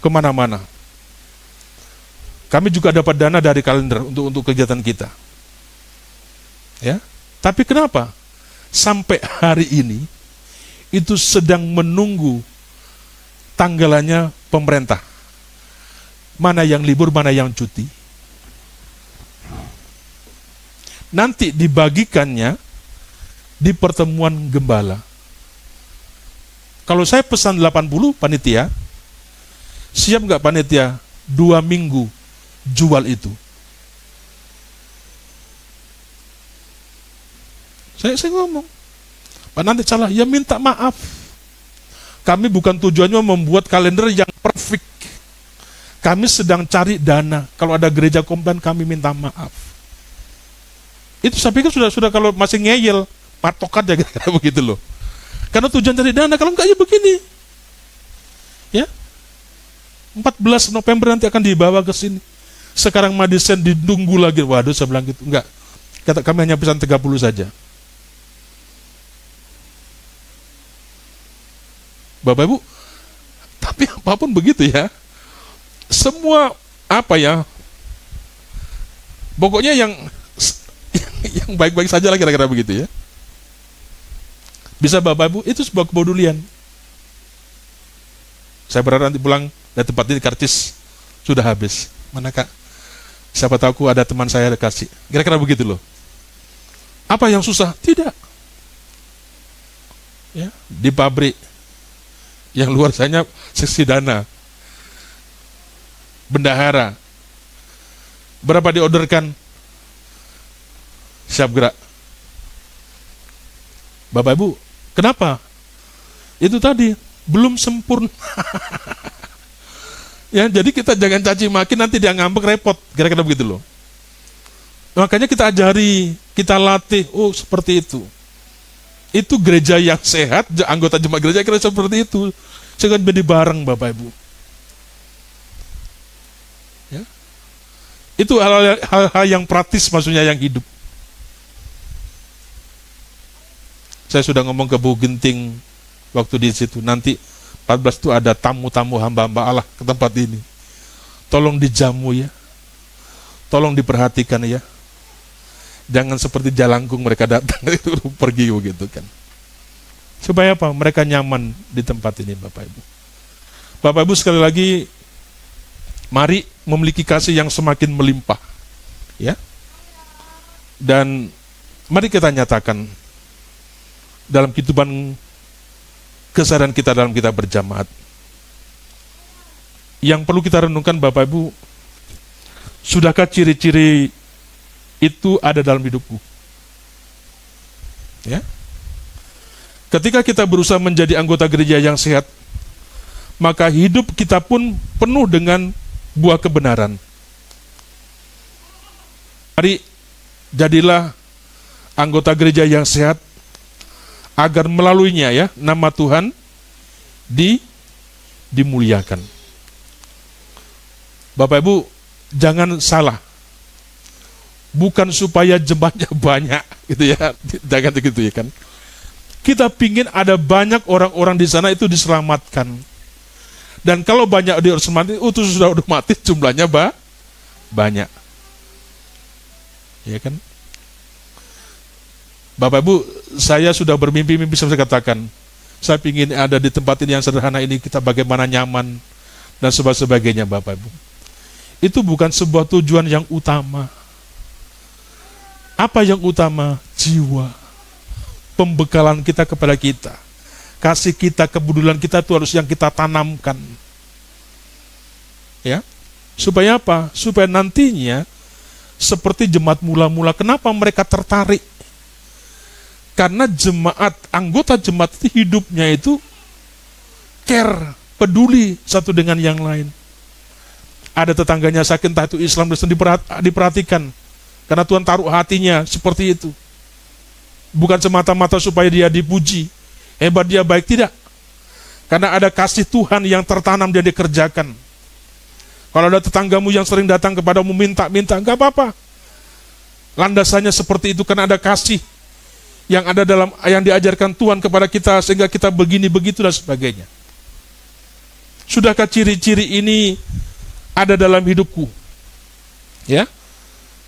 kemana-mana. Kami juga dapat dana dari kalender untuk kegiatan kita. Ya, tapi kenapa sampai hari ini itu sedang menunggu tanggalannya pemerintah? Mana yang libur, mana yang cuti? Nanti dibagikannya di pertemuan gembala. Kalau saya pesan 80 panitia, siap nggak panitia 2 minggu jual itu? Saya ngomong, Pak nanti salah, ya minta maaf. Kami bukan tujuannya membuat kalender yang perfect. Kami sedang cari dana. Kalau ada gereja komplain, kami minta maaf. Itu saya pikir sudah kalau masih ngeyel, patok aja kira-kira begitu loh. Karena tujuan cari dana, kalau enggak ya begini. Ya. 14 November nanti akan dibawa ke sini. Sekarang Madison ditunggu lagi. Waduh, saya bilang gitu. Enggak. Kata kami hanya pesan 30 saja. Bapak Ibu, tapi apapun begitu ya, semua apa ya, pokoknya yang baik-baik saja lah kira-kira begitu ya. Bisa Bapak Ibu, itu sebuah kepedulian. Saya berharap nanti pulang dari tempat ini karcis sudah habis. Mana Kak? Siapa tahu ada teman saya ada kasih. Kira-kira begitu loh. Apa yang susah? Tidak. Ya, di pabrik yang luar sana seksi dana, bendahara, berapa diorderkan, siap gerak. Bapak Ibu, kenapa? Itu tadi belum sempurna. Ya, jadi kita jangan caci maki, nanti dia ngambek repot, kira-kira begitu loh. Makanya kita ajari, kita latih, oh seperti itu. Itu gereja yang sehat, anggota jemaat gereja kira seperti itu. Jangan bedi bareng Bapak Ibu. Ya. Itu hal-hal yang praktis, maksudnya yang hidup. Saya sudah ngomong ke Bu Genting waktu di situ, nanti 14 itu ada tamu-tamu hamba-hamba Allah ke tempat ini. Tolong dijamu ya. Tolong diperhatikan ya. Jangan seperti jalangkung mereka datang itu pergi begitu kan. Supaya apa? Mereka nyaman di tempat ini Bapak Ibu. Bapak Ibu sekali lagi, mari memiliki kasih yang semakin melimpah. Ya. Dan mari kita nyatakan dalam kehidupan kesadaran kita dalam kita berjamaat. Yang perlu kita renungkan Bapak Ibu, sudahkah ciri-ciri itu ada dalam hidupku? Ya. Ketika kita berusaha menjadi anggota gereja yang sehat, maka hidup kita pun penuh dengan buah kebenaran. Mari jadilah anggota gereja yang sehat, agar melaluinya ya nama Tuhan dimuliakan. Bapak Ibu, jangan salah. Bukan supaya jemaatnya banyak, gitu ya. Jangan begitu ya kan. Kita pingin ada banyak orang-orang di sana itu diselamatkan. Dan kalau banyak diselamatkan, itu sudah otomatis jumlahnya banyak. Ya kan? Bapak Ibu, saya sudah bermimpi-mimpi, saya katakan, saya pingin ada di tempat ini yang sederhana ini, kita bagaimana nyaman dan sebagainya Bapak Ibu. Itu bukan sebuah tujuan yang utama. Apa yang utama? Jiwa. Pembekalan kita kepada kita. Kasih kita, kepedulian kita itu harus yang kita tanamkan. Ya. Supaya apa? Supaya nantinya seperti jemaat mula-mula, kenapa mereka tertarik? Karena jemaat, anggota jemaat itu hidupnya itu care, peduli satu dengan yang lain. Ada tetangganya sakit, entah itu Islam, diperhatikan. Karena Tuhan taruh hatinya seperti itu. Bukan semata-mata supaya dia dipuji, hebat dia baik, tidak. Karena ada kasih Tuhan yang tertanam dan dikerjakan. Kalau ada tetanggamu yang sering datang kepadamu minta-minta, enggak apa-apa. Landasannya seperti itu karena ada kasih yang ada dalam yang diajarkan Tuhan kepada kita sehingga kita begini begitu dan sebagainya. Sudahkah ciri-ciri ini ada dalam hidupku? Ya.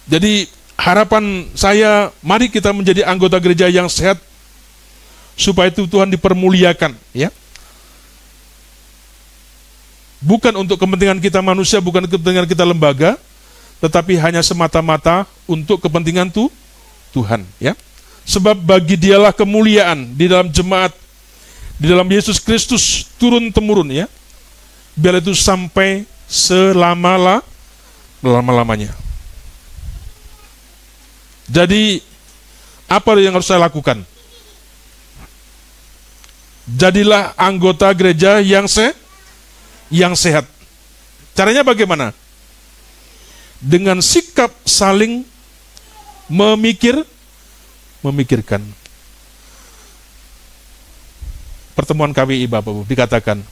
Jadi harapan saya, mari kita menjadi anggota gereja yang sehat supaya itu Tuhan dipermuliakan, ya. Bukan untuk kepentingan kita manusia, bukan kepentingan kita lembaga, tetapi hanya semata-mata untuk kepentingan Tuhan, ya. Sebab bagi Dialah kemuliaan di dalam jemaat, di dalam Yesus Kristus turun-temurun, ya. Biar itu sampai selama-lamanya. Jadi apa yang harus saya lakukan? Jadilah anggota gereja yang sehat. Caranya bagaimana? Dengan sikap saling memikirkan. Pertemuan KWI Bapak Ibu dikatakan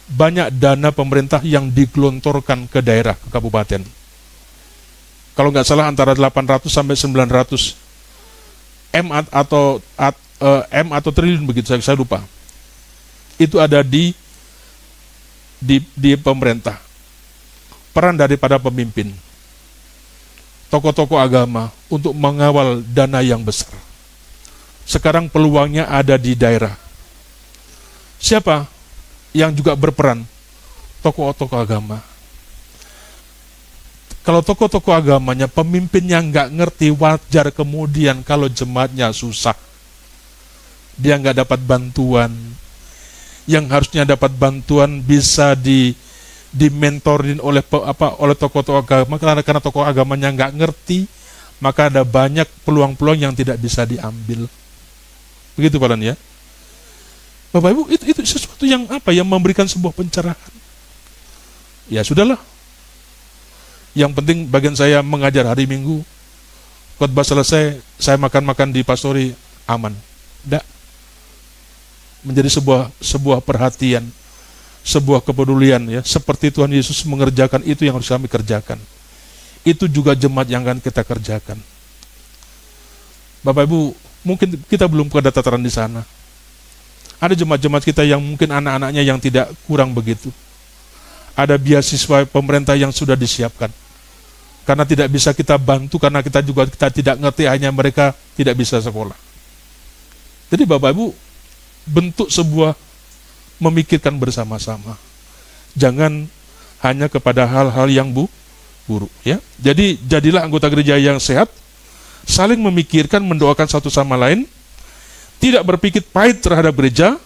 banyak dana pemerintah yang digelontorkan ke daerah, ke kabupaten. Kalau nggak salah antara 800 sampai 900 M atau triliun begitu, saya lupa. Itu ada di pemerintah. Peran daripada pemimpin, tokoh-tokoh agama untuk mengawal dana yang besar. Sekarang peluangnya ada di daerah. Siapa yang juga berperan? Tokoh-tokoh agama. Kalau tokoh-tokoh agamanya, pemimpinnya nggak ngerti, wajar kemudian kalau jemaatnya susah. Dia nggak dapat bantuan. Yang harusnya dapat bantuan bisa dimentorin oleh tokoh-tokoh agama, karena tokoh agamanya nggak ngerti, maka ada banyak peluang-peluang yang tidak bisa diambil. Begitu Pak Dan, ya. Bapak Ibu, itu sesuatu yang memberikan sebuah pencerahan. Ya sudahlah. Yang penting bagian saya mengajar hari Minggu, khotbah selesai, saya makan-makan di pastori, aman. Tidak. Menjadi sebuah perhatian, sebuah kepedulian, ya, seperti Tuhan Yesus mengerjakan itu yang harus kami kerjakan. Itu juga jemaat yang akan kita kerjakan. Bapak Ibu, mungkin kita belum pada tataran di sana. Ada jemaat-jemaat kita yang mungkin anak-anaknya yang tidak kurang begitu. Ada beasiswa pemerintah yang sudah disiapkan. Karena tidak bisa kita bantu, karena kita tidak ngerti, hanya mereka tidak bisa sekolah. Jadi Bapak Ibu, bentuk sebuah memikirkan bersama-sama. Jangan hanya kepada hal-hal yang buruk, ya. Jadi jadilah anggota gereja yang sehat, saling memikirkan, mendoakan satu sama lain, tidak berpikir pahit terhadap gereja,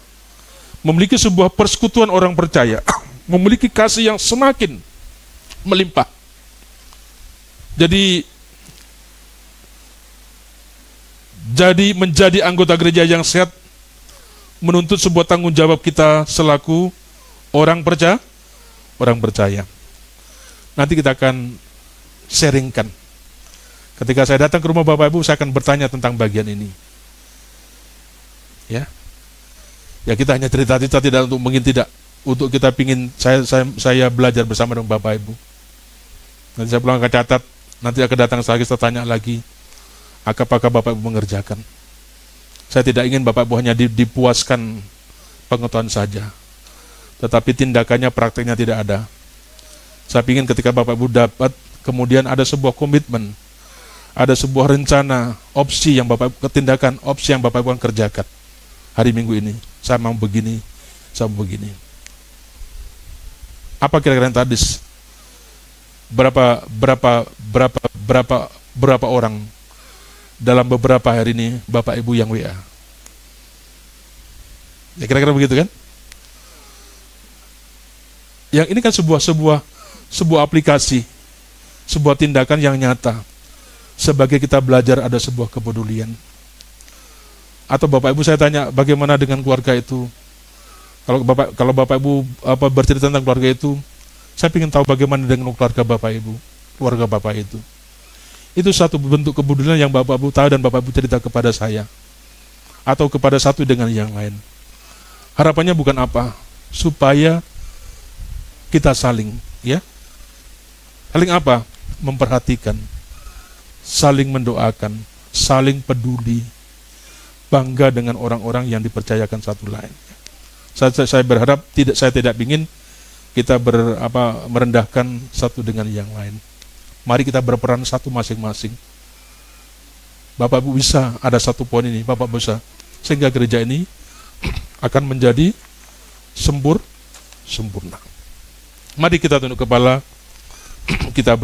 memiliki sebuah persekutuan orang percaya, memiliki kasih yang semakin melimpah. Jadi menjadi anggota gereja yang sehat menuntut sebuah tanggung jawab kita selaku orang percaya. Nanti kita akan sharingkan. Ketika saya datang ke rumah Bapak Ibu, saya akan bertanya tentang bagian ini. Ya, kita hanya cerita-cerita, tidak untuk kita pingin saya belajar bersama dengan Bapak Ibu. Nanti saya pulang akan catat, nanti akan datang lagi, saya tanya lagi, apakah Bapak Ibu mengerjakan. Saya tidak ingin Bapak Ibu hanya dipuaskan pengetahuan saja, tetapi tindakannya, prakteknya tidak ada. Saya ingin ketika Bapak Ibu dapat, kemudian ada sebuah komitmen, ada sebuah rencana, opsi yang Bapak Ibu tindakan, opsi yang Bapak Ibu akan kerjakan. Hari Minggu ini, saya mau begini, saya mau begini. Apa kira-kira yang tadi? Berapa orang dalam beberapa hari ini Bapak Ibu yang WA? Ya kira-kira begitu kan? Yang ini kan sebuah aplikasi, sebuah tindakan yang nyata. Sebagai kita belajar ada sebuah kepedulian. Atau Bapak Ibu saya tanya, bagaimana dengan keluarga itu? Kalau Bapak Ibu bercerita tentang keluarga itu, saya ingin tahu bagaimana dengan keluarga Bapak Ibu, keluarga Bapak itu. Itu satu bentuk kepedulian yang Bapak Ibu tahu dan Bapak Ibu cerita kepada saya, atau kepada satu dengan yang lain. Harapannya bukan apa, supaya kita saling, ya, Saling apa? Memperhatikan, saling mendoakan, saling peduli, bangga dengan orang-orang yang dipercayakan satu lain. Saya berharap saya tidak ingin kita merendahkan satu dengan yang lain. Mari kita berperan satu masing-masing. Bapak Ibu bisa ada satu poin ini, Bapak bisa, sehingga gereja ini akan menjadi sempurna. Mari kita tunduk kepala, kita